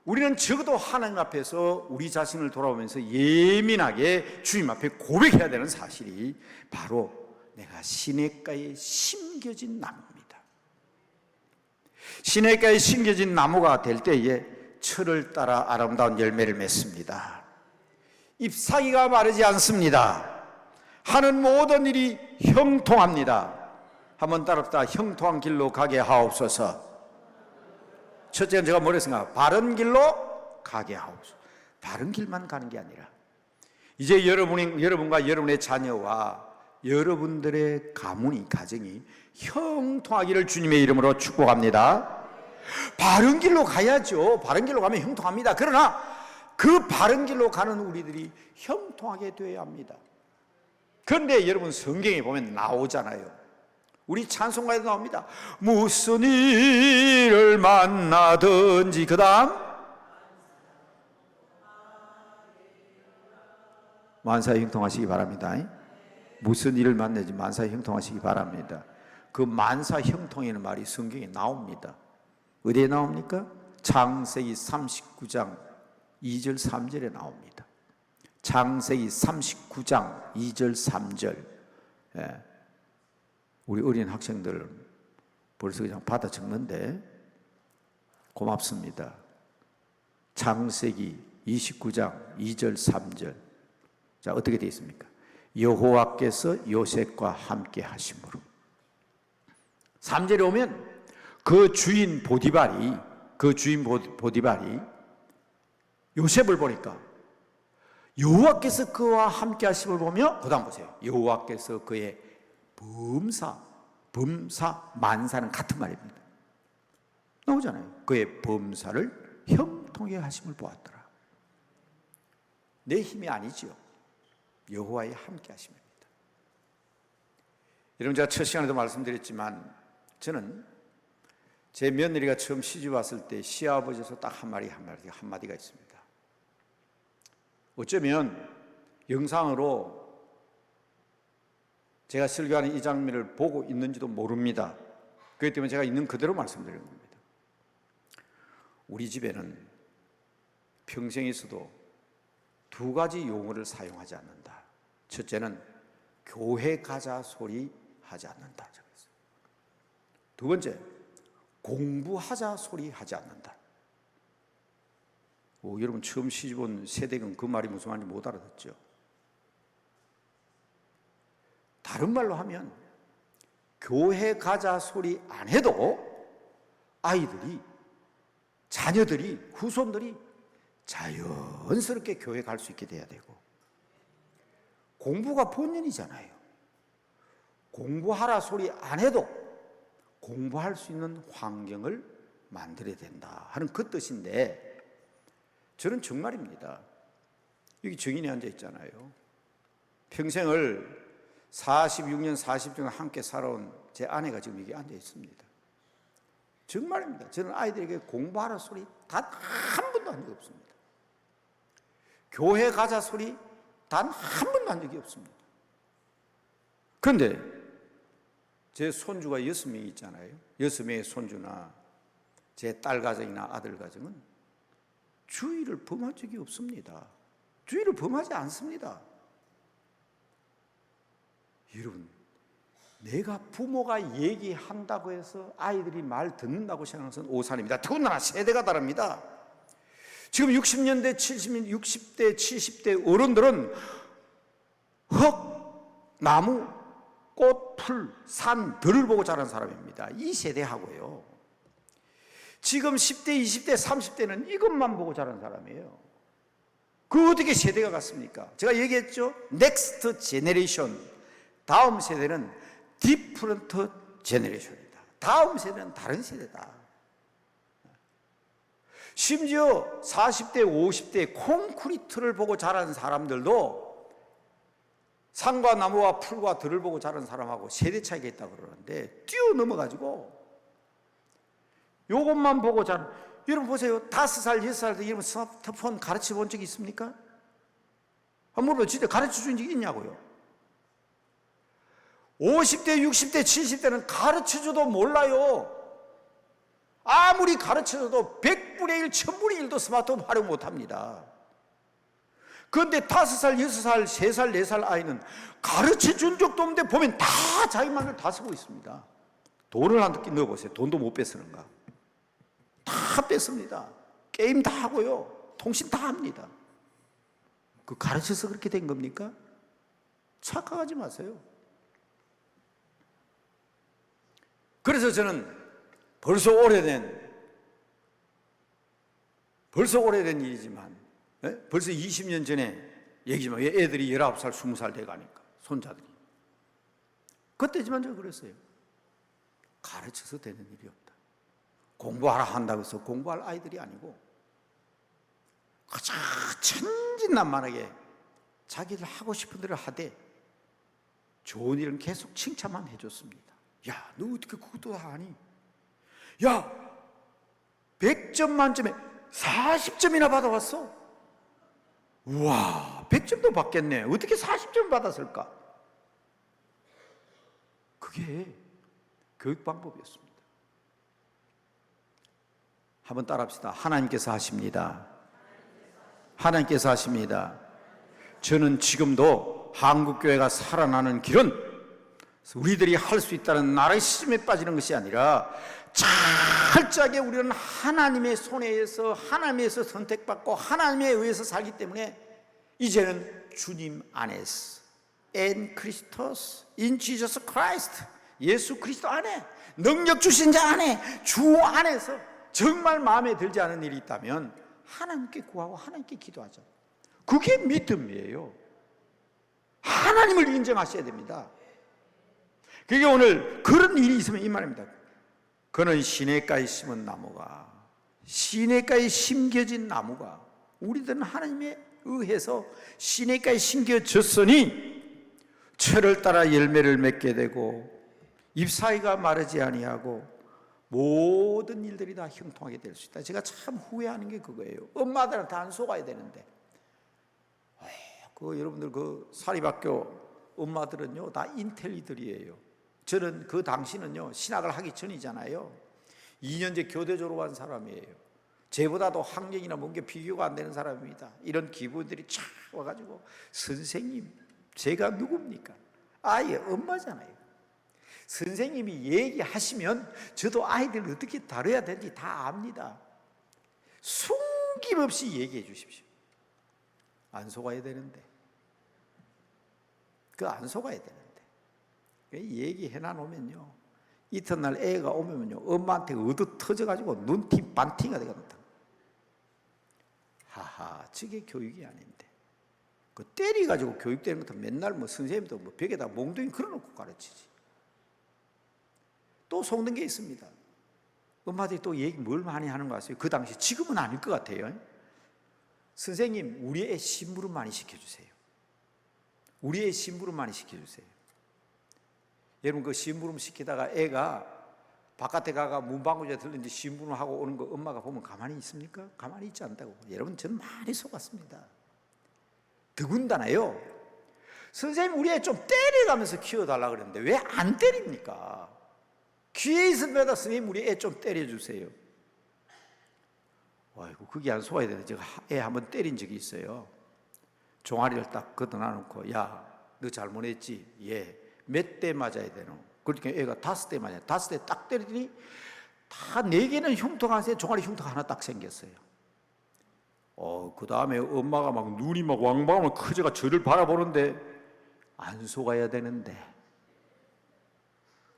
우리는 적어도 하나님 앞에서 우리 자신을 돌아보면서 예민하게 주님 앞에 고백해야 되는 사실이 바로 내가 시냇가에 심겨진 나무입니다. 시냇가에 심겨진 나무가 될 때에 철을 따라 아름다운 열매를 맺습니다. 잎사귀가 마르지 않습니다. 하는 모든 일이 형통합니다. 한번 따라합시다. 형통한 길로 가게 하옵소서. 첫째는 제가 뭐라 했습니까? 바른 길로 가게 하옵소서. 바른 길만 가는 게 아니라 이제 여러분과 여러분의 자녀와 여러분들의 가정이 형통하기를 주님의 이름으로 축복합니다. 바른 길로 가야죠. 바른 길로 가면 형통합니다. 그러나 그 바른 길로 가는 우리들이 형통하게 되어야 합니다. 그런데 여러분, 성경에 보면 나오잖아요. 우리 찬송가에도 나옵니다. 무슨 일을 만나든지, 그 다음 만사에 형통하시기 바랍니다. 무슨 일을 만나든지 만사에 형통하시기 바랍니다. 그 만사 형통이라는 말이 성경에 나옵니다. 어디에 나옵니까? 창세기 39장 2절 3절에 나옵니다. 창세기 39장 2절 3절. 우리 어린 학생들 벌써 그냥 받아 적는데 고맙습니다. 창세기 29장 2절 3절. 자, 어떻게 되어 있습니까? 여호와께서 요셉과 함께 하심으로. 3절에 오면 그 주인 보디발이 요셉을 보니까 여호와께서 그와 함께 하심을 보며, 그 다음 보세요. 여호와께서 그의 범사, 만사는 같은 말입니다. 나오잖아요. 그의 범사를 형통하게 하심을 보았더라. 내 힘이 아니지요. 여호와의 함께 하심입니다. 여러분, 제가 첫 시간에도 말씀드렸지만 저는 제 며느리가 처음 시집 왔을 때 시아버지에서 딱 한마디가 있습니다. 어쩌면 영상으로 제가 설교하는 이 장면을 보고 있는지도 모릅니다. 그렇기 때문에 제가 있는 그대로 말씀드리는 겁니다. 우리 집에는 평생에 있어도 두 가지 용어를 사용하지 않는다. 첫째는 교회 가자 소리 하지 않는다. 두 번째, 공부하자 소리 하지 않는다. 여러분, 처음 시집 온 세대는 그 말이 무슨 말인지 못 알아듣죠. 다른 말로 하면 교회 가자 소리 안 해도 아이들이, 자녀들이, 후손들이 자연스럽게 교회 갈 수 있게 돼야 되고, 공부가 본연이잖아요. 공부하라 소리 안 해도 공부할 수 있는 환경을 만들어야 된다 하는 그 뜻인데, 저는 정말입니다. 여기 증인이 앉아 있잖아요. 평생을 46년, 40년 함께 살아온 제 아내가 지금 여기 앉아 있습니다. 정말입니다. 저는 아이들에게 공부하라 소리 단 한 번도 한 적이 없습니다. 교회 가자 소리 단 한 번도 한 적이 없습니다. 그런데 제 손주가 6명이 있잖아요. 6명의 손주나 제 딸 가정이나 아들 가정은 주의를 범한 적이 없습니다. 주의를 범하지 않습니다. 여러분, 내가 부모가 얘기한다고 해서 아이들이 말 듣는다고 생각하는 것은 오산입니다. 더군다나 세대가 다릅니다. 지금 60년대, 70년, 60대, 70대 어른들은 흙, 나무, 꽃, 풀, 산, 들을 보고 자란 사람입니다. 이 세대하고요. 지금 10대, 20대, 30대는 이것만 보고 자란 사람이에요. 그 어떻게 세대가 같습니까? 제가 얘기했죠. 넥스트 제네레이션. 다음 세대는 디프런트 제네레이션이다. 다음 세대는 다른 세대다. 심지어 40대, 50대 콘크리트를 보고 자란 사람들도 산과 나무와 풀과 들을 보고 자란 사람하고 세대 차이가 있다고 그러는데, 뛰어넘어가지고 요것만 보고 자란, 여러분 보세요. 5살, 6살 때 여러분 스마트폰 가르쳐 본 적이 있습니까? 한번 물어봐요. 진짜 가르쳐 준 적이 있냐고요? 50대, 60대, 70대는 가르쳐 줘도 몰라요. 아무리 가르쳐줘도 100분의 1, 1000분의 1도 스마트폰 활용 못합니다. 그런데 5살, 6살, 3살, 4살 아이는 가르쳐 준 적도 없는데 보면 다 자기만을 다 쓰고 있습니다. 돈을 한 끼 넣어보세요. 돈도 못 뺏으는가. 다 뺏습니다. 게임 다 하고요. 통신 다 합니다. 그 가르쳐서 그렇게 된 겁니까? 착각하지 마세요. 그래서 저는 벌써 오래된 일이지만, 벌써 20년 전에 얘기지만, 애들이 19살, 20살 돼가니까, 손자들이. 그때지만 제가 그랬어요. 가르쳐서 되는 일이 없다. 공부하라 한다고 해서 공부할 아이들이 아니고, 천진난만하게 자기들 하고 싶은 대로 하되, 좋은 일은 계속 칭찬만 해줬습니다. 야, 너 어떻게 그것도 다 아니? 야, 100점 만점에 40점이나 받아왔어? 우와, 100점도 받겠네. 어떻게 40점 받았을까? 그게 교육 방법이었습니다. 한번 따라합시다. 하나님께서 하십니다. 하나님께서 하십니다. 저는 지금도 한국교회가 살아나는 길은 우리들이 할 수 있다는 나르시즘에 빠지는 것이 아니라, 철저하게 우리는 하나님의 손에서, 하나님에서 선택받고 하나님에 의해서 살기 때문에 이제는 주님 안에서, in Christos, in Jesus Christ, 예수 그리스도 안에, 능력 주신 자 안에, 주 안에서 정말 마음에 들지 않은 일이 있다면 하나님께 구하고 하나님께 기도하자. 그게 믿음이에요. 하나님을 인정하셔야 됩니다. 그게 오늘 그런 일이 있으면 이 말입니다. 그는 시냇가에 심은 나무가, 시냇가에 심겨진 나무가, 우리들은 하나님에 의해서 시냇가에 심겨졌으니 철을 따라 열매를 맺게 되고 잎사귀가 마르지 아니하고 모든 일들이 다 형통하게 될 수 있다. 제가 참 후회하는 게 그거예요. 엄마들한테 안 속아야 되는데, 여러분들 그 사립학교 엄마들은요 다 인텔리들이에요. 저는 그 당시는요 신학을 하기 전이잖아요. 2년제 교대 졸업한 사람이에요. 제보다도 학력이나 뭔게 비교가 안 되는 사람입니다. 이런 기부들이 쫙 와가지고, 선생님 제가 누굽니까? 아예 엄마잖아요. 선생님이 얘기하시면 저도 아이들 어떻게 다뤄야 되는지 다 압니다. 숨김없이 얘기해 주십시오. 안 속아야 되는데, 안 속아야 되는데 얘기해 놔놓으면요 이튿날 애가 오면요 엄마한테 얻어 터져가지고 눈티 반티가 되거든요. 하하, 저게 교육이 아닌데. 그 때려가지고 교육되는 것도 맨날 뭐 선생님도 뭐 벽에다 몽둥이 걸어놓고 가르치지. 또 속는 게 있습니다. 엄마들이 또 얘기 뭘 많이 하는 거 아세요? 그 당시, 지금은 아닐 것 같아요. 선생님, 우리 애 심부름 많이 시켜주세요. 우리 애 심부름 많이 시켜주세요. 여러분, 그 심부름 시키다가 애가 바깥에 가가 문방구에 들는지 심부름을 하고 오는 거 엄마가 보면 가만히 있습니까? 가만히 있지 않다고. 여러분, 저는 많이 속았습니다. 더군다나요, 선생님 우리 애 좀 때려가면서 키워달라 그랬는데 왜 안 때립니까? 귀에 있으면서 선생님 우리 애 좀 때려주세요. 아이고, 그게 안 속아야 되는데 제가 애 한번 때린 적이 있어요. 종아리를 딱 걷어놔놓고, 야, 너 잘못했지? 예. 몇 대 맞아야 되노? 그러니까 애가 5대 맞아요. 5대 딱 때리더니 다 4개는 흉터가 하세요. 종아리 흉터가 하나 딱 생겼어요. 그 다음에 엄마가 막 눈이 막 왕방울 커져가 저를 바라보는데 안 속아야 되는데.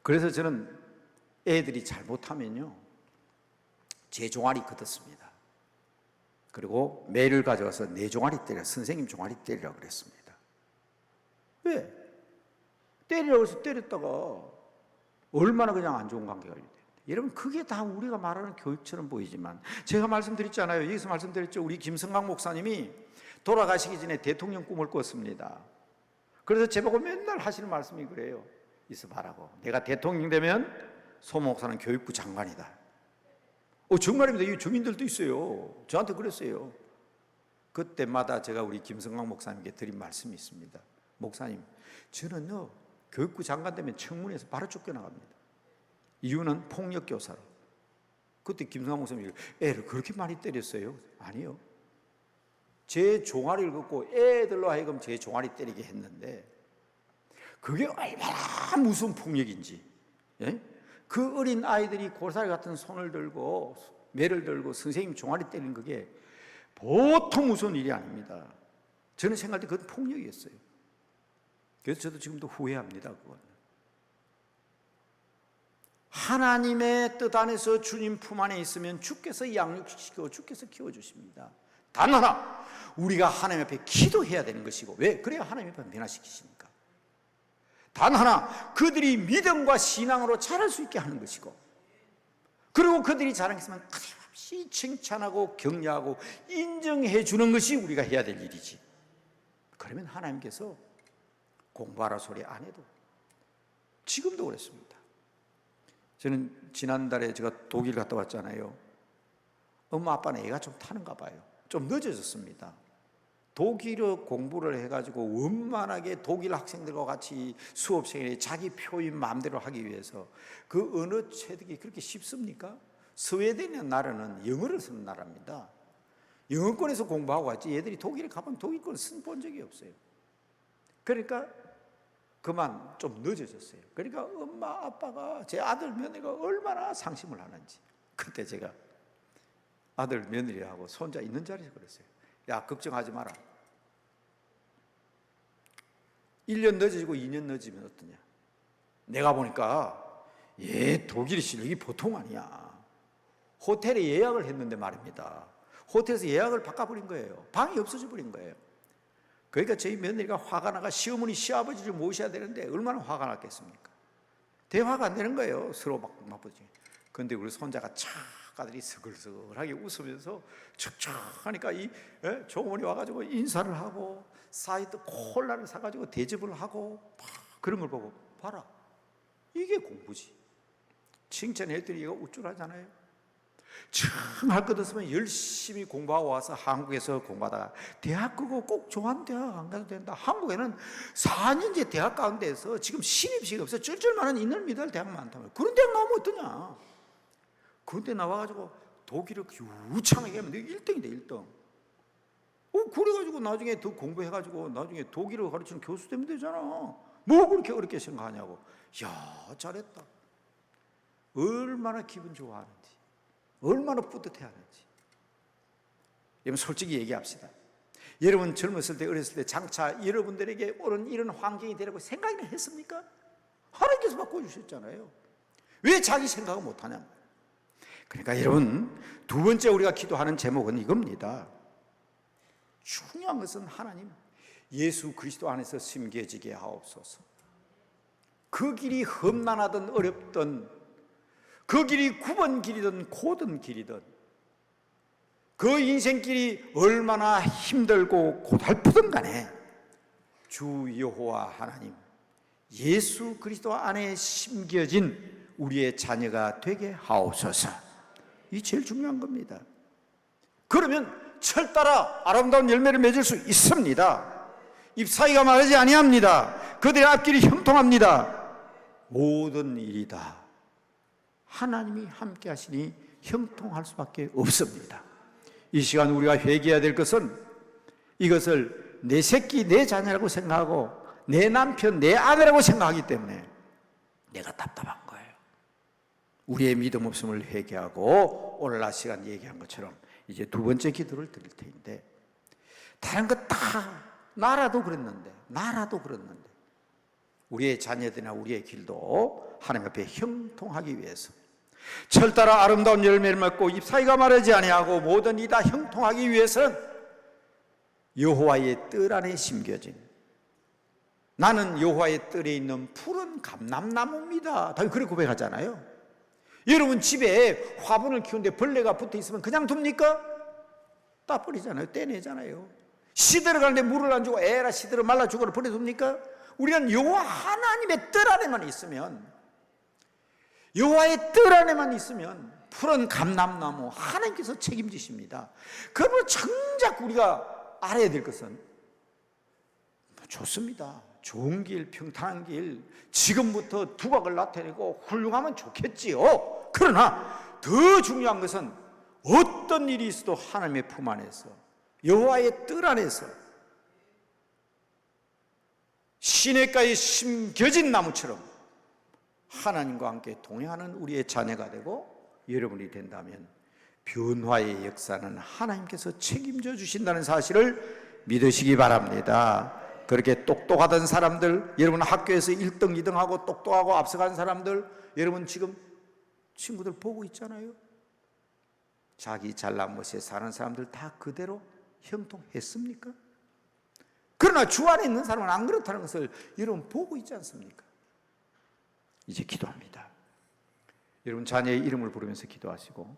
그래서 저는 애들이 잘못하면요 제 종아리 걷었습니다. 그리고 매를 가져가서 내 종아리 때려, 선생님 종아리 때리라고 그랬습니다. 왜? 때리라고 해서 때렸다가 얼마나 그냥 안 좋은 관계가 돼요. 여러분, 그게 다 우리가 말하는 교육처럼 보이지만, 제가 말씀드렸잖아요. 여기서 말씀드렸죠. 우리 김성강 목사님이 돌아가시기 전에 대통령 꿈을 꿨습니다. 그래서 제보고 맨날 하시는 말씀이 그래요. 있어봐라고. 내가 대통령 되면 소 목사는 교육부 장관이다. 정말입니다. 이 주민들도 있어요. 저한테 그랬어요. 그때마다 제가 우리 김성강 목사님께 드린 말씀이 있습니다. 목사님, 저는요 교육부 장관 되면 청문회에서 바로 쫓겨나갑니다. 이유는 폭력교사로. 그때 김성강 목사님이 애를 그렇게 많이 때렸어요? 아니요. 제 종아리를 긋고 애들로 하여금 제 종아리 때리게 했는데 그게 얼마나 무서운 폭력인지. 예? 그 어린 아이들이 고사리 같은 손을 들고 매를 들고 선생님 종아리 때리는 그게 보통 무서운 일이 아닙니다. 저는 생각할 때 그건 폭력이었어요. 그래서 저도 지금도 후회합니다. 그건. 하나님의 뜻 안에서 주님 품 안에 있으면 주께서 양육시키고 주께서 키워주십니다. 단 하나, 우리가 하나님 앞에 기도해야 되는 것이고. 왜? 그래야 하나님 앞에 변화시키시니까. 단 하나, 그들이 믿음과 신앙으로 자랄 수 있게 하는 것이고, 그리고 그들이 자랑했으면 끊임없이 칭찬하고 격려하고 인정해 주는 것이 우리가 해야 될 일이지. 그러면 하나님께서 공부하라 소리 안 해도. 지금도 그랬습니다. 저는 지난달에 제가 독일 갔다 왔잖아요. 엄마 아빠는 애가 좀 타는가 봐요. 좀 늦어졌습니다. 독일어 공부를 해가지고 원만하게 독일 학생들과 같이 수업 시간에 자기 표현 마음대로 하기 위해서, 그 언어 체득이 그렇게 쉽습니까? 스웨덴이라는 나라는 영어를 쓰는 나라입니다. 영어권에서 공부하고 왔지 얘들이 독일에 가보면 독일권을 본 적이 없어요. 그러니까 그만 좀 늦어졌어요. 그러니까 엄마 아빠가 제 아들 며느리가 얼마나 상심을 하는지. 그때 제가 아들 며느리하고 손자 있는 자리에서 그랬어요. 야, 걱정하지 마라. 1년 늦어지고 2년 늦어지면 어떠냐. 내가 보니까 독일 실력이 보통 아니야. 호텔에 예약을 했는데 말입니다. 호텔에서 예약을 바꿔버린 거예요. 방이 없어져 버린 거예요. 그러니까 저희 며느리가 화가 나가 시어머니 시아버지를 모셔야 되는데 얼마나 화가 났겠습니까? 대화가 안 되는 거예요. 서로 막 맞붙지. 그런데 우리 손자가 아들이 서글서글하게 웃으면서 척척하니까 이 조어머니 와가지고 인사를 하고 사이드 콜라를 사가지고 대접을 하고 막 그런 걸 보고, 봐라, 이게 공부지. 칭찬했더니 얘가 우쭐하잖아요. 참 할 것 없으면 열심히 공부하고 와서 한국에서 공부하다가 대학 그거 꼭 좋아하는 대학 안 가도 된다. 한국에는 4년제 대학 가운데서 지금 신입식이 없어 쩔쩔만한 인얼미달 대학 많다면 그런 대학 나오면 어떠냐. 그런데 나와가지고 독일을 유창하게 하면 내가 1등이다 1등. 그래가지고 나중에 더 공부해가지고 나중에 독일을 가르치는 교수 되면 되잖아. 뭐 그렇게 어렵게 생각하냐고. 야, 잘했다. 얼마나 기분 좋아하는지, 얼마나 뿌듯해하는지. 여러분, 솔직히 얘기합시다. 여러분 젊었을 때, 어렸을 때 장차 여러분들에게 오는 이런 환경이 되라고 생각이나 했습니까? 하나님께서 바꿔주셨잖아요. 왜 자기 생각을 못하냐. 그러니까 여러분, 두 번째 우리가 기도하는 제목은 이겁니다. 중요한 것은 하나님, 예수 그리스도 안에서 심겨지게 하옵소서. 그 길이 험난하든 어렵든, 그 길이 굽은 길이든 고든 길이든, 그 인생길이 얼마나 힘들고 고달프든 간에 주 여호와 하나님, 예수 그리스도 안에 심겨진 우리의 자녀가 되게 하옵소서. 이 제일 중요한 겁니다. 그러면 철따라 아름다운 열매를 맺을 수 있습니다. 잎사귀가 마르지 아니합니다. 그들의 앞길이 형통합니다. 모든 일이 다 하나님이 함께 하시니 형통할 수밖에 없습니다. 이 시간 우리가 회개해야 될 것은 이것을 내 새끼, 내 자녀라고 생각하고 내 남편, 내 아내라고 생각하기 때문에 내가 답답한 거예요. 우리의 믿음 없음을 회개하고 오늘 낮 시간 얘기한 것처럼 이제 두 번째 기도를 드릴 텐데, 다른 것 다 나라도 그랬는데 우리의 자녀들이나 우리의 길도 하나님 앞에 형통하기 위해서, 철따라 아름다운 열매를 맺고 잎사귀가 마르지 아니하고 모든 이 다 형통하기 위해서는 여호와의 뜰 안에 심겨진, 나는 여호와의 뜰에 있는 푸른 감람나무입니다. 다윗 그렇게 고백하잖아요. 여러분 집에 화분을 키우는데 벌레가 붙어 있으면 그냥 둡니까? 따버리잖아요. 떼내잖아요. 시들어 가는데 물을 안 주고 에라 시들어 말라 죽어라 버려둡니까? 우리는 여호와 하나님의 뜰 안에만 있으면, 여호와의 뜰 안에만 있으면 푸른 감람나무 하나님께서 책임지십니다. 그러므로 정작 우리가 알아야 될 것은, 좋습니다. 좋은 길, 평탄한 길, 지금부터 두각을 나타내고 훌륭하면 좋겠지요. 그러나 더 중요한 것은 어떤 일이 있어도 하나님의 품 안에서, 여호와의 뜰 안에서 시냇가에 심겨진 나무처럼 하나님과 함께 동행하는 우리의 자녀가 되고 여러분이 된다면 변화의 역사는 하나님께서 책임져 주신다는 사실을 믿으시기 바랍니다. 그렇게 똑똑하던 사람들, 여러분 학교에서 1등, 2등하고 똑똑하고 앞서간 사람들, 여러분 지금 친구들 보고 있잖아요. 자기 잘난 것에 사는 사람들 다 그대로 형통했습니까? 그러나 주 안에 있는 사람은 안 그렇다는 것을 여러분 보고 있지 않습니까? 이제 기도합니다. 여러분 자녀의 이름을 부르면서 기도하시고,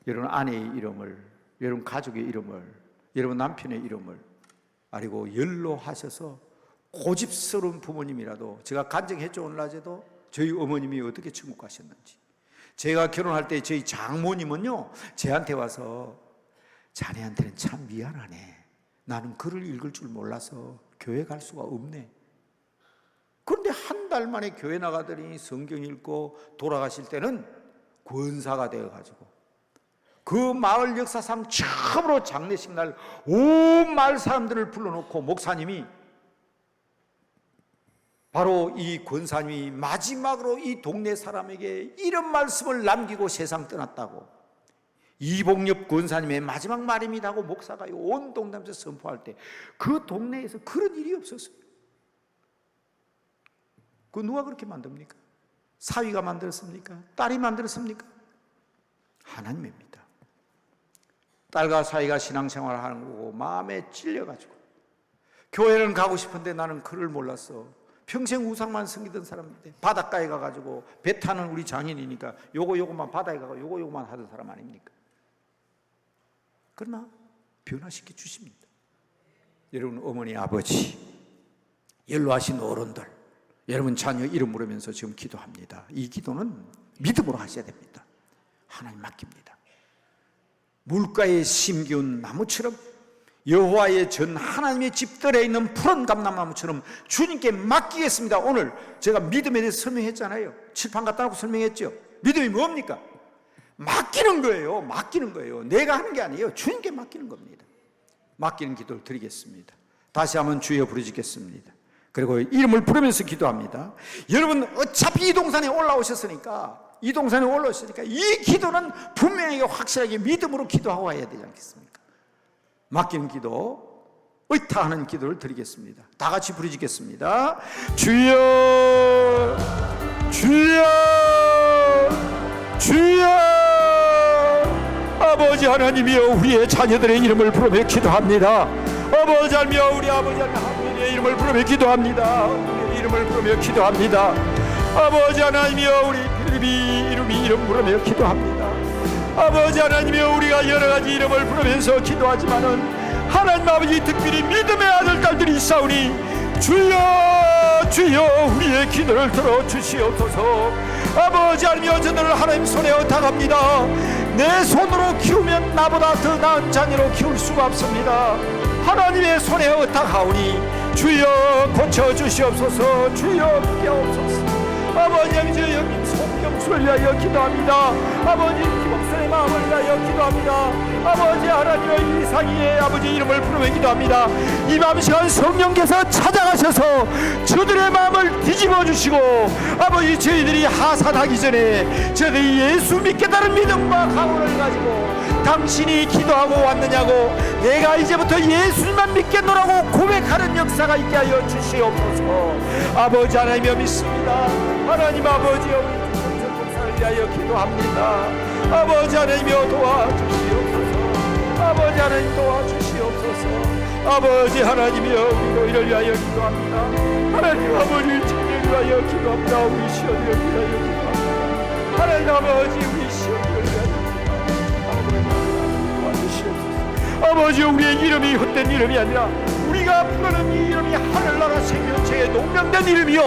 여러분 아내의 이름을, 여러분 가족의 이름을, 여러분 남편의 이름을, 그리고 연로하셔서 고집스러운 부모님이라도, 제가 간증했죠. 오늘 낮에도 저희 어머님이 어떻게 천국 가셨는지. 제가 결혼할 때 저희 장모님은요 저한테 와서, 자네한테는 참 미안하네, 나는 글을 읽을 줄 몰라서 교회 갈 수가 없네. 그런데 한 달 만에 교회 나가더니 성경 읽고 돌아가실 때는 권사가 되어가지고 그 마을 역사상 처음으로 장례식 날 온 마을 사람들을 불러놓고 목사님이, 바로 이 권사님이 마지막으로 이 동네 사람에게 이런 말씀을 남기고 세상 떠났다고, 이복엽 권사님의 마지막 말입니다 하고 목사가 온 동네에서 선포할 때 그 동네에서 그런 일이 없었어요. 그 누가 그렇게 만듭니까? 사위가 만들었습니까? 딸이 만들었습니까? 하나님입니다. 딸과 사위가 신앙생활을 하는 거고 마음에 찔려가지고, 교회는 가고 싶은데 나는 글을 몰랐어. 평생 우상만 섬기던 사람인데 바닷가에 가가지고 배 타는 우리 장인이니까 요거만 바다에 가고 요거만 하던 사람 아닙니까? 그러나 변화시켜 주십니다. 여러분 어머니 아버지, 연로하신 어른들, 여러분 자녀 이름 부르면서 지금 기도합니다. 이 기도는 믿음으로 하셔야 됩니다. 하나님 맡깁니다. 물가에 심기운 나무처럼, 여호와의 전 하나님의 집들에 있는 푸른 감람나무처럼 주님께 맡기겠습니다. 오늘 제가 믿음에 대해서 설명했잖아요. 칠판 갖다 놓고 설명했죠. 믿음이 뭡니까? 맡기는 거예요. 맡기는 거예요. 내가 하는 게 아니에요. 주님께 맡기는 겁니다. 맡기는 기도를 드리겠습니다. 다시 한번 주여 부르짖겠습니다. 그리고 이름을 부르면서 기도합니다. 여러분 어차피 이 동산에 올라오셨으니까, 이 기도는 분명하게 확실하게 믿음으로 기도하고 와야 되지 않겠습니까? 맡기는 기도, 의탁하는 기도를 드리겠습니다. 다 같이 부르짖겠습니다. 주여, 주여, 주여 아버지 하나님이여 우리의 자녀들의 이름을 부르며 기도합니다. 아버지 하나님이여 우리 아버지 하나님의 이름을 부르며 기도합니다. 우리의 이름을 부르며 기도합니다. 아버지 하나님이여 우리 필립이 이름 부르며 기도합니다. 아버지 하나님이여 우리가 여러가지 이름을 부르면서 기도하지만은 하나님 아버지 특별히 믿음의 아들 딸들이 있사오니 주여 우리의 기도를 들어주시옵소서. 아버지 하나님이여 저들을 하나님 손에 의탁합니다. 내 손으로 키우면 나보다 더 나은 자녀로 키울 수가 없습니다. 하나님의 손에 의탁하오니 주여 고쳐주시옵소서. 주여 깨옵소서. 아버지 하나님 여기 송경수를 위하여 기도합니다. 아버지 김옥선의 마음을 위하여 기도합니다. 아버지 하나님의 이상희의 아버지 이름을 부르며 기도합니다. 이 밤 시간 성령께서 찾아가셔서 저들의 마음을 뒤집어 주시고 아버지 저희들이 하산하기 전에 저희들이 예수 믿겠다는 믿음과 각오를 가지고 당신이 기도하고 왔느냐고 내가 이제부터 예수님만 믿겠노라고 고백하는 역사가 있게 하여 주시옵소서. 아버지 하나님이여 믿습니다. 하나님 아버지여 우리 주님의 목사를 위하여 기도합니다. 아버지 하나님이여 도와주시옵소서. 아버지 하나님 도와주시옵소서. 아버지 하나님이여 우리 너희를 위하여 기도합니다. 하나님 아버지 청년을 위하여 기도합니다. 우리 시험을 위하여 기도합니다. 하나님 아버지 우리 시험을 위하여 아버지 우리의 이름이 헛된 이름이 아니라 우리가 부르는 이 이름이 하늘나라 생명체에 농명된 이름이요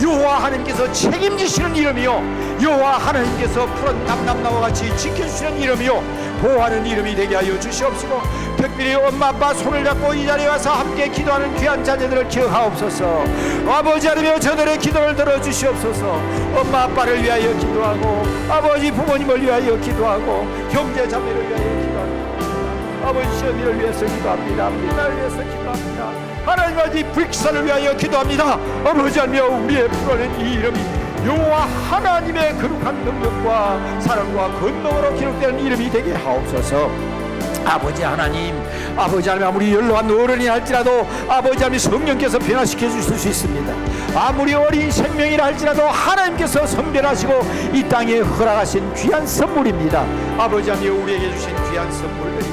여호와 하나님께서 책임지시는 이름이요 여호와 하나님께서 푸른 담나무와 같이 지켜주시는 이름이요 보호하는 이름이 되게 하여 주시옵시고 특별히 엄마 아빠 손을 잡고 이 자리에 와서 함께 기도하는 귀한 자녀들을 기억하옵소서. 아버지 하나님이여 저들의 기도를 들어주시옵소서. 엄마 아빠를 위하여 기도하고 아버지 부모님을 위하여 기도하고 형제 자매를 위하여 기도하고 아버지 시험이를 위해서 기도합니다. 민나를 위해서 기도합니다. 하나님 아버지 불기사를 위하여 기도합니다. 아버지 하나님이여 우리의 부르는 이 이름이 여호와 하나님의 거룩한 능력과 사랑과 권능으로 기록되는 이름이 되게 하옵소서. 아버지 하나님 아버지 하나님 아무리 연로한 어른이 할지라도 아버지 하나님 성령께서 변화시켜 주실 수 있습니다. 아무리 어린 생명이라 할지라도 하나님께서 선별하시고 이 땅에 허락하신 귀한 선물입니다. 아버지 하나님 우리에게 주신 귀한 선물들이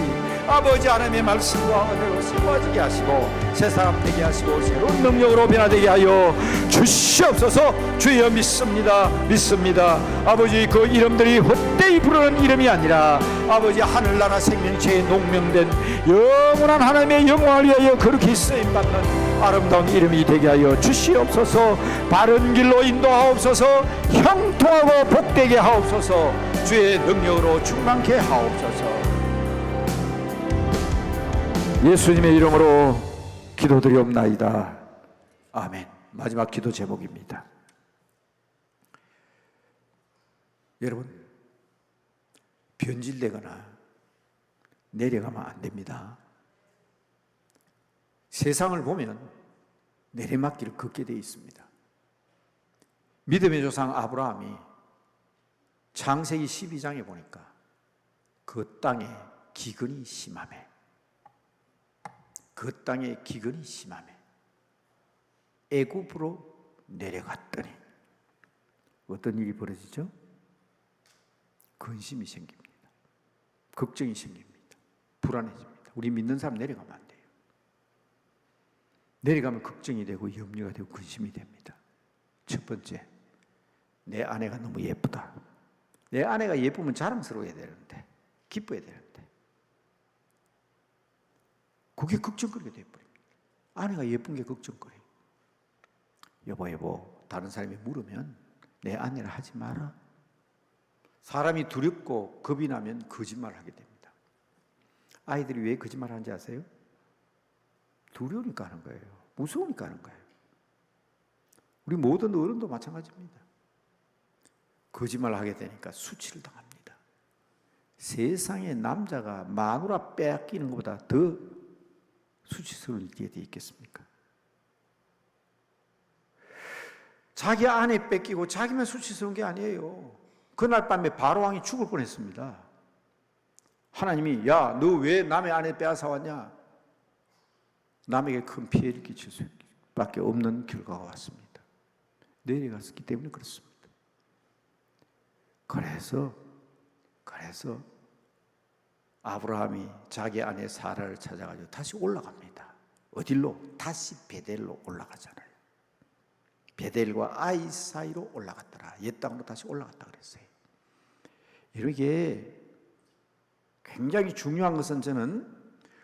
아버지 하나님의 말씀과 은혜로 세워지게 하시고 새 사람 되게 하시고 새로운 능력으로 변화되게 하여 주시옵소서. 주여 믿습니다. 아버지 그 이름들이 헛되이 부르는 이름이 아니라 아버지 하늘나라 생명체에 농명된 영원한 하나님의 영광을 위하여 그렇게 쓰임받는 아름다운 이름이 되게 하여 주시옵소서. 바른 길로 인도하옵소서. 형통하고 복되게 하옵소서. 주의 능력으로 충만케 하옵소서. 예수님의 이름으로 기도드리옵나이다. 아멘. 마지막 기도 제목입니다. 여러분 변질되거나 내려가면 안 됩니다. 세상을 보면 내리막길을 걷게 되어 있습니다. 믿음의 조상 아브라함이 창세기 12장에 보니까 그 땅에 기근이 심하매 애굽으로 내려갔더니 어떤 일이 벌어지죠? 근심이 생깁니다. 걱정이 생깁니다. 불안해집니다. 우리 믿는 사람 내려가면 안 돼요. 내려가면 걱정이 되고 염려가 되고 근심이 됩니다. 첫 번째, 내 아내가 너무 예쁘다. 내 아내가 예쁘면 자랑스러워야 되는데 기뻐야 되는데 그게 걱정거리가 되어버립니다. 아내가 예쁜 게 걱정거리. 여보 다른 사람이 물으면 내 아내라 하지 마라. 사람이 두렵고 겁이 나면 거짓말을 하게 됩니다. 아이들이 왜 거짓말을 하는지 아세요? 두려우니까 하는 거예요. 무서우니까 하는 거예요. 우리 모든 어른도 마찬가지입니다. 거짓말을 하게 되니까 수치를 당합니다. 세상에 남자가 마누라 빼앗기는 것보다 더 수치스러운 일이 어디 있겠습니까? 자기 아내 뺏기고 자기만 수치스러운 게 아니에요. 그날 밤에 바로왕이 죽을 뻔했습니다. 하나님이 야, 너 왜 남의 아내 빼앗아 왔냐? 남에게 큰 피해를 끼칠 수밖에 없는 결과가 왔습니다. 내려갔기 때문에 그렇습니다. 그래서 그래서 아브라함이 자기 아내 사라를 찾아가지고 다시 올라갑니다. 어딜로? 다시 베델로 올라가잖아요. 베델과 아이 사이로 올라갔더라. 옛 땅으로 다시 올라갔다 그랬어요. 이렇게 굉장히 중요한 것은, 저는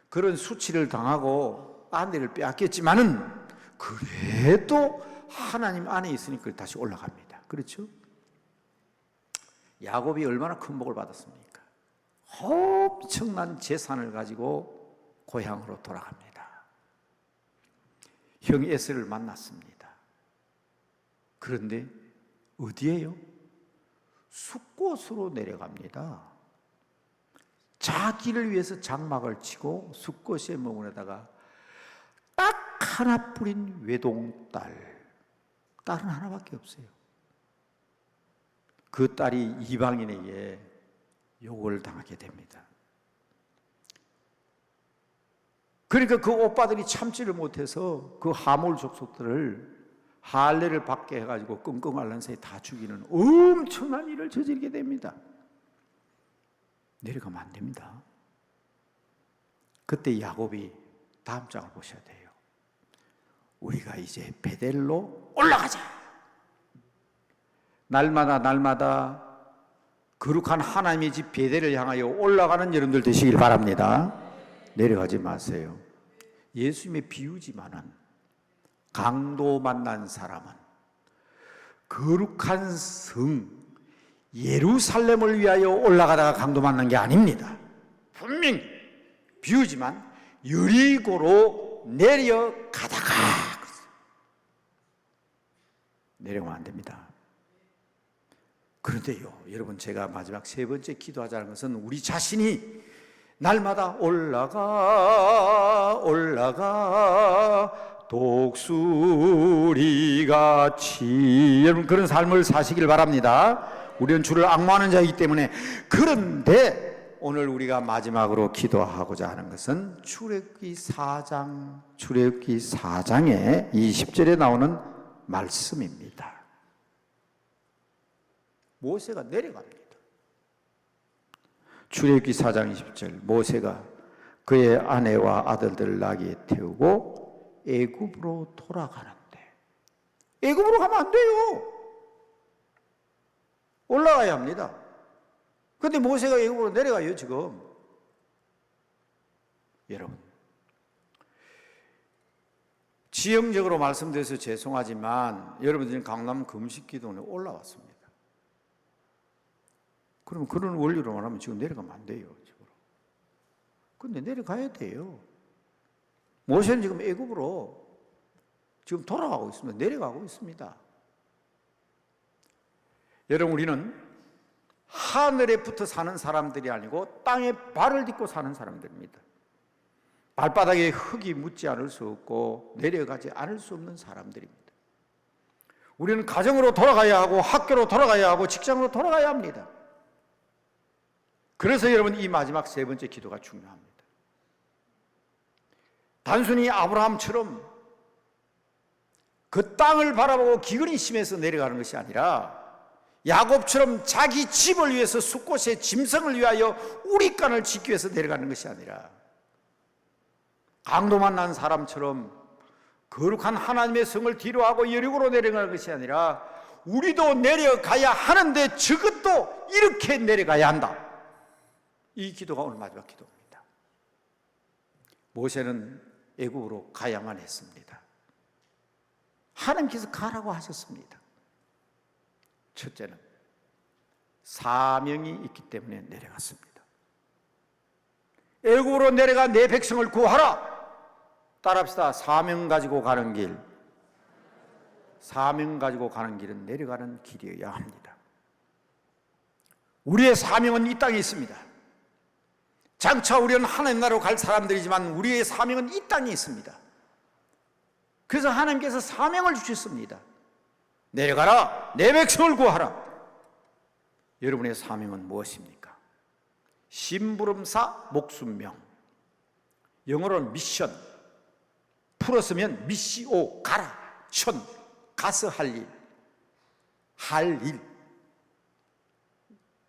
그런 수치를 당하고 아내를 빼앗겼지만은 그래도 하나님 안에 있으니까 다시 올라갑니다. 그렇죠? 야곱이 얼마나 큰 복을 받았습니까? 엄청난 재산을 가지고 고향으로 돌아갑니다. 형 에스를 만났습니다. 그런데 어디에요? 숫곳으로 내려갑니다. 자기를 위해서 장막을 치고 숫곳에 머무르다가 딱 하나뿐인 외동딸, 딸은 하나밖에 없어요. 그 딸이 이방인에게 욕을 당하게 됩니다. 그러니까 그 오빠들이 참지를 못해서 그 하몰 족속들을 할례를 받게 해가지고 끙끙 앓는 새에 다 죽이는 엄청난 일을 저지르게 됩니다. 내려가면 안 됩니다. 그때 야곱이 다음 장을 보셔야 돼요. 우리가 이제 베델로 올라가자. 날마다 거룩한 하나님의 집 베델을 향하여 올라가는 여러분들 되시길 바랍니다. 내려가지 마세요. 예수님의 비유지만은 강도 만난 사람은 거룩한 성 예루살렘을 위하여 올라가다가 강도 만난 게 아닙니다. 분명히 비유지만 여리고로 내려가다가 내려가면 안 됩니다. 그런데요, 여러분, 제가 마지막 세 번째 기도하자는 것은 우리 자신이 날마다 올라가 독수리같이, 여러분 그런 삶을 사시길 바랍니다. 우리는 주를 앙모하는 자이기 때문에. 그런데 오늘 우리가 마지막으로 기도하고자 하는 것은 출애굽기 4장의 20절에 나오는 말씀입니다. 모세가 내려갑니다. 출애굽기 4장 20절, 모세가 그의 아내와 아들들을 나귀에 태우고 애굽으로 돌아가는데, 애굽으로 가면 안 돼요. 올라가야 합니다. 그런데 모세가 애굽으로 내려가요. 지금 여러분, 지형적으로 말씀드려서 죄송하지만 여러분들은 강남 금식기도원에 올라왔습니다. 그러면 그런 원리로 말하면 지금 내려가면 안 돼요. 그런데 내려가야 돼요. 모세는 지금 애굽으로 지금 돌아가고 있습니다. 내려가고 있습니다. 여러분, 우리는 하늘에 붙어 사는 사람들이 아니고 땅에 발을 딛고 사는 사람들입니다. 발바닥에 흙이 묻지 않을 수 없고 내려가지 않을 수 없는 사람들입니다. 우리는 가정으로 돌아가야 하고 학교로 돌아가야 하고 직장으로 돌아가야 합니다. 그래서 여러분, 이 마지막 세 번째 기도가 중요합니다. 단순히 아브라함처럼 그 땅을 바라보고 기근이 심해서 내려가는 것이 아니라 야곱처럼 자기 집을 위해서 숫곳에 짐승을 위하여 우리간을 짓기 위해서 내려가는 것이 아니라 강도 만난 사람처럼 거룩한 하나님의 성을 뒤로하고 여리고로 내려가는 것이 아니라 우리도 내려가야 하는데 저것도 이렇게 내려가야 한다. 이 기도가 오늘 마지막 기도입니다. 모세는 애굽으로 가야만 했습니다. 하나님께서 가라고 하셨습니다. 첫째는 사명이 있기 때문에 내려갔습니다. 애굽으로 내려가 내 백성을 구하라. 따라합시다. 사명 가지고 가는 길, 사명 가지고 가는 길은 내려가는 길이어야 합니다. 우리의 사명은 이 땅에 있습니다. 장차 우리는 하나님 나라로 갈 사람들이지만 우리의 사명은 이 땅에 있습니다. 그래서 하나님께서 사명을 주셨습니다. 내려가라, 내 백성을 구하라. 여러분의 사명은 무엇입니까? 심부름사 목숨명, 영어로는 미션, 풀었으면 미시오, 가라, 션, 가서 할 일.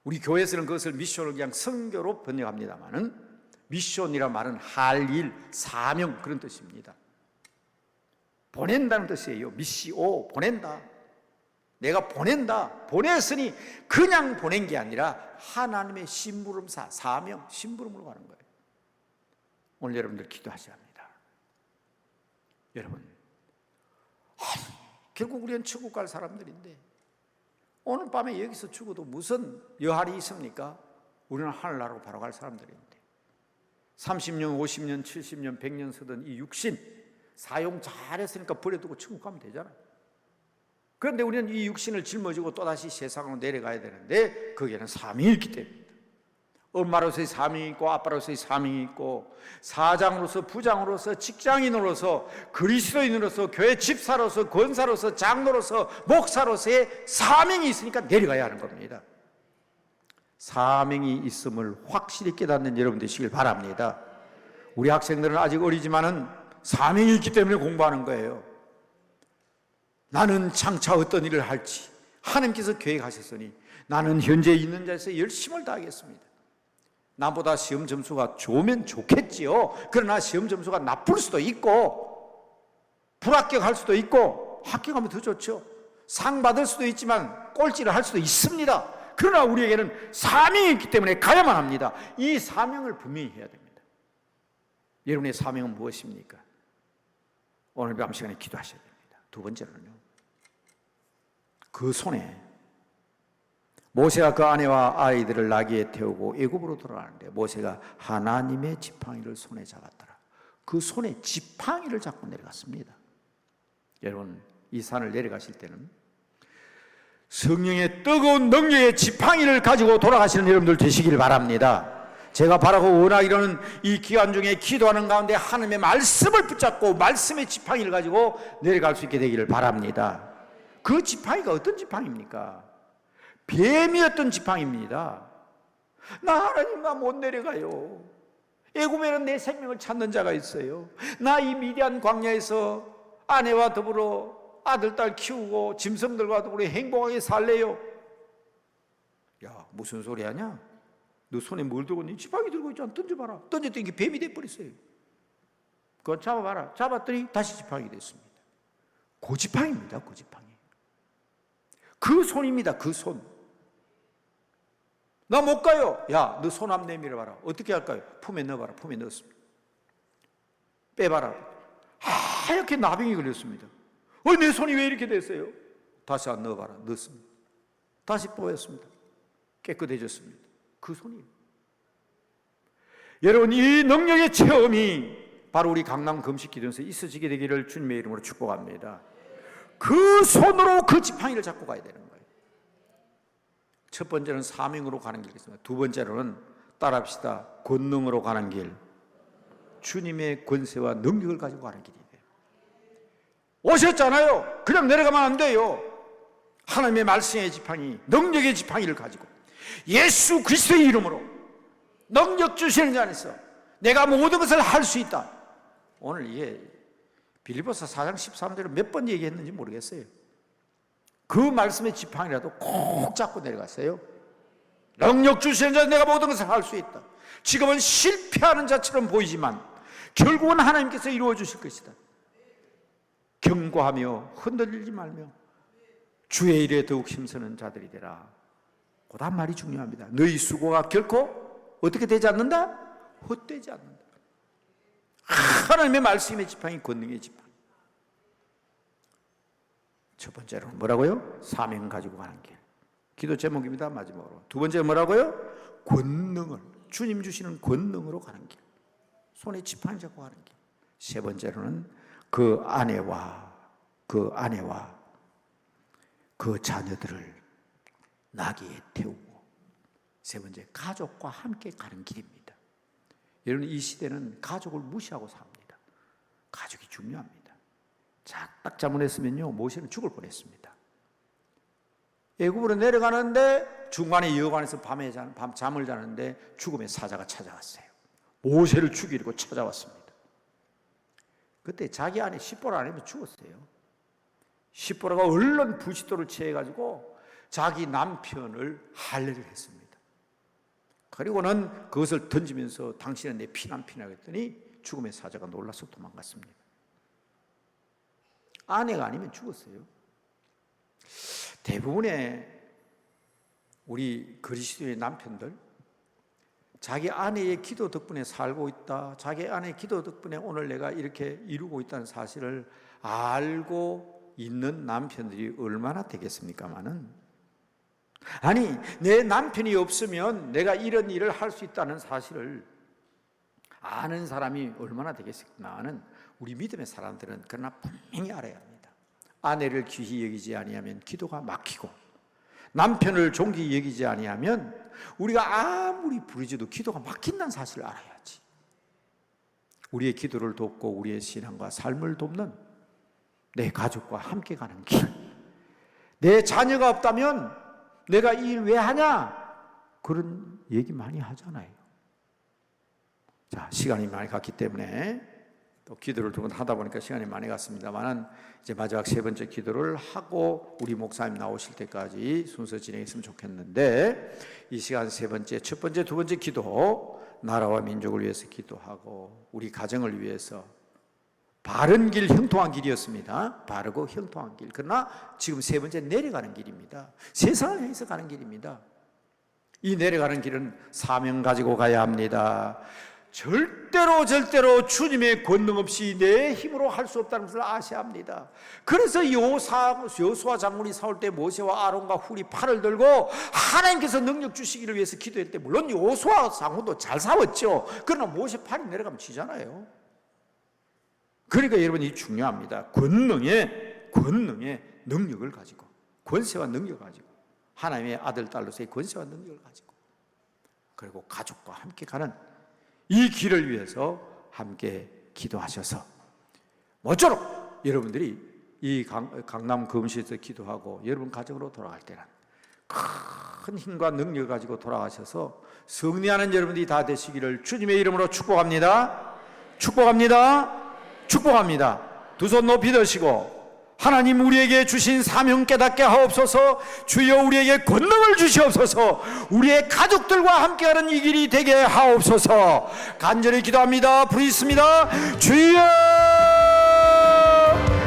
우리 교회에서는 그것을 미션을 그냥 선교로 번역합니다만은 미션이란 말은 할 일, 사명 그런 뜻입니다. 보낸다는 뜻이에요. 미시오, 보낸다. 내가 보낸다. 보냈으니 그냥 보낸 게 아니라 하나님의 심부름사, 사명, 심부름으로 가는 거예요. 오늘 여러분들 기도하셔야 합니다. 여러분, 결국 우리는 천국 갈 사람들인데 오늘 밤에 여기서 죽어도 무슨 여할이 있습니까? 우리는 하늘나라로 바로 갈 사람들인데 30년, 50년, 70년, 100년 쓰던 이 육신 사용 잘했으니까 버려두고 천국 가면 되잖아요. 그런데 우리는 이 육신을 짊어지고 또다시 세상으로 내려가야 되는데 거기에는 사명이 있기 때문입니다. 엄마로서의 사명이 있고 아빠로서의 사명이 있고 사장으로서 부장으로서 직장인으로서 그리스도인으로서 교회 집사로서 권사로서 장로로서 목사로서의 사명이 있으니까 내려가야 하는 겁니다. 사명이 있음을 확실히 깨닫는 여러분 되시길 바랍니다. 우리 학생들은 아직 어리지만은 사명이 있기 때문에 공부하는 거예요. 나는 장차 어떤 일을 할지 하나님께서 계획하셨으니 나는 현재 있는 자에서 열심을 다하겠습니다. 나보다 시험 점수가 좋으면 좋겠지요. 그러나 시험 점수가 나쁠 수도 있고 불합격할 수도 있고 합격하면 더 좋죠. 상 받을 수도 있지만 꼴찌를 할 수도 있습니다. 그러나 우리에게는 사명이 있기 때문에 가야만 합니다. 이 사명을 분명히 해야 됩니다. 여러분의 사명은 무엇입니까? 오늘 밤 시간에 기도하셔야 됩니다. 두 번째로는요, 그 손에 모세가 그 아내와 아이들을 나귀에 태우고 애굽으로 돌아가는데 모세가 하나님의 지팡이를 손에 잡았더라. 그 손에 지팡이를 잡고 내려갔습니다. 여러분, 이 산을 내려가실 때는 성령의 뜨거운 능력의 지팡이를 가지고 돌아가시는 여러분들 되시길 바랍니다. 제가 바라고 원하기로는 이 기간 중에 기도하는 가운데 하나님의 말씀을 붙잡고 말씀의 지팡이를 가지고 내려갈 수 있게 되기를 바랍니다. 그 지팡이가 어떤 지팡이입니까? 뱀이었던 지팡이입니다. 나 하나님과 못 내려가요. 애굽에는 내 생명을 찾는 자가 있어요. 나 이 미디안 광야에서 아내와 더불어 아들, 딸 키우고 짐승들과 더불어 행복하게 살래요. 야, 무슨 소리 하냐? 너 손에 뭘 들고 있니? 지팡이 들고 있잖아. 던져봐라. 던졌더니 이게 뱀이 돼버렸어요. 그거 잡아봐라. 잡았더니 다시 지팡이 됐습니다. 그 지팡이입니다. 그 지팡이. 그 손입니다. 그 손. 나 못 가요. 야, 너 손 한번 내밀어봐라. 어떻게 할까요? 품에 넣어봐라. 품에 넣었습니다. 빼봐라. 하얗게 나병이 걸렸습니다. 내 손이 왜 이렇게 됐어요? 다시 안 넣어봐라. 넣었습니다. 다시 뽑았습니다. 깨끗해졌습니다. 그 손이에요. 여러분, 이 능력의 체험이 바로 우리 강남 금식기도에서 있어지게 되기를 주님의 이름으로 축복합니다. 그 손으로 그 지팡이를 잡고 가야 되는 거예요. 첫 번째는 사명으로 가는 길이겠습니다. 두 번째로는 따라합시다. 권능으로 가는 길. 주님의 권세와 능력을 가지고 가는 길이에요. 오셨잖아요. 그냥 내려가면 안 돼요. 하나님의 말씀의 지팡이, 능력의 지팡이를 가지고 예수 그리스도의 이름으로 능력 주시는 자 안에서 내가 모든 것을 할 수 있다. 오늘 이게 빌립보서 4장 13절을 몇 번 얘기했는지 모르겠어요. 그 말씀의 지팡이라도 꼭 잡고 내려갔어요. 능력 주시는 자 내가 모든 것을 할 수 있다. 지금은 실패하는 자처럼 보이지만 결국은 하나님께서 이루어 주실 것이다. 경고하며 흔들리지 말며 주의 일에 더욱 힘쓰는 자들이 되라. 그 다음 말이 중요합니다. 너희 수고가 결코 어떻게 되지 않는다? 헛되지 않는다. 하나님의 말씀의 지팡이, 권능의 지팡이. 첫 번째로는 뭐라고요? 사명 가지고 가는 길. 기도 제목입니다. 마지막으로. 두 번째 뭐라고요? 권능을, 주님 주시는 권능으로 가는 길. 손에 지팡이 잡고 가는 길. 세 번째로는 그 아내와 그 자녀들을 나귀에 태우고, 세 번째 가족과 함께 가는 길입니다. 여러분, 이 시대는 가족을 무시하고 삽니다. 가족이 중요합니다. 자, 딱 잘못했으면요 모세는 죽을 뻔했습니다. 애굽으로 내려가는데 중간에 여관에서 밤 잠을 자는데 죽음의 사자가 찾아왔어요. 모세를 죽이려고 찾아왔습니다. 그때 자기 아내 시보라 아내면 죽었어요. 시보라가 얼른 부싯돌을 취해가지고 자기 남편을 할례를 했습니다. 그리고는 그것을 던지면서 당신은 내 피난피나 했더니 죽음의 사자가 놀라서 도망갔습니다. 아내가 아니면 죽었어요. 대부분의 우리 그리스도의 남편들, 자기 아내의 기도 덕분에 살고 있다, 자기 아내의 기도 덕분에 오늘 내가 이렇게 이루고 있다는 사실을 알고 있는 남편들이 얼마나 되겠습니까마는, 아니 내 남편이 없으면 내가 이런 일을 할 수 있다는 사실을 아는 사람이 얼마나 되겠습니까마는, 우리 믿음의 사람들은 그러나 분명히 알아야 합니다. 아내를 귀히 여기지 아니하면 기도가 막히고, 남편을 존귀히 여기지 아니하면 우리가 아무리 부르짖어도 기도가 막힌다는 사실을 알아야지. 우리의 기도를 돕고 우리의 신앙과 삶을 돕는 내 가족과 함께 가는 길, 내 자녀가 없다면 내가 이 일 왜 하냐, 그런 얘기 많이 하잖아요. 자, 시간이 많이 갔기 때문에 또 기도를 두 번 하다 보니까 시간이 많이 갔습니다만은, 이제 마지막 세 번째 기도를 하고 우리 목사님 나오실 때까지 순서 진행했으면 좋겠는데, 이 시간 세 번째, 첫 번째, 두 번째 기도, 나라와 민족을 위해서 기도하고 우리 가정을 위해서 바른 길, 형통한 길이었습니다. 바르고 형통한 길. 그러나 지금 세 번째, 내려가는 길입니다. 세상을 향해서 가는 길입니다. 이 내려가는 길은 사명 가지고 가야 합니다. 절대로 주님의 권능 없이 내 힘으로 할 수 없다는 것을 아셔야 합니다. 그래서 여호수아 장군이 싸울 때 모세와 아론과 훌이 팔을 들고 하나님께서 능력 주시기를 위해서 기도할 때, 물론 여호수아 장군도 잘 싸웠죠. 그러나 모세 팔이 내려가면 지잖아요. 그러니까 여러분, 이 중요합니다. 권능의 능력을 가지고, 권세와 능력을 가지고, 하나님의 아들 딸로서의 권세와 능력을 가지고, 그리고 가족과 함께 가는 이 길을 위해서 함께 기도하셔서, 모쪼록 여러분들이 이 강남 금시에서 기도하고 여러분 가정으로 돌아갈 때는 큰 힘과 능력을 가지고 돌아가셔서 승리하는 여러분들이 다 되시기를 주님의 이름으로 축복합니다. 축복합니다. 축복합니다. 두 손 높이 드시고, 하나님 우리에게 주신 사명 깨닫게 하옵소서. 주여 우리에게 권능을 주시옵소서. 우리의 가족들과 함께하는 이 길이 되게 하옵소서. 간절히 기도합니다. 부르짖습니다. 주여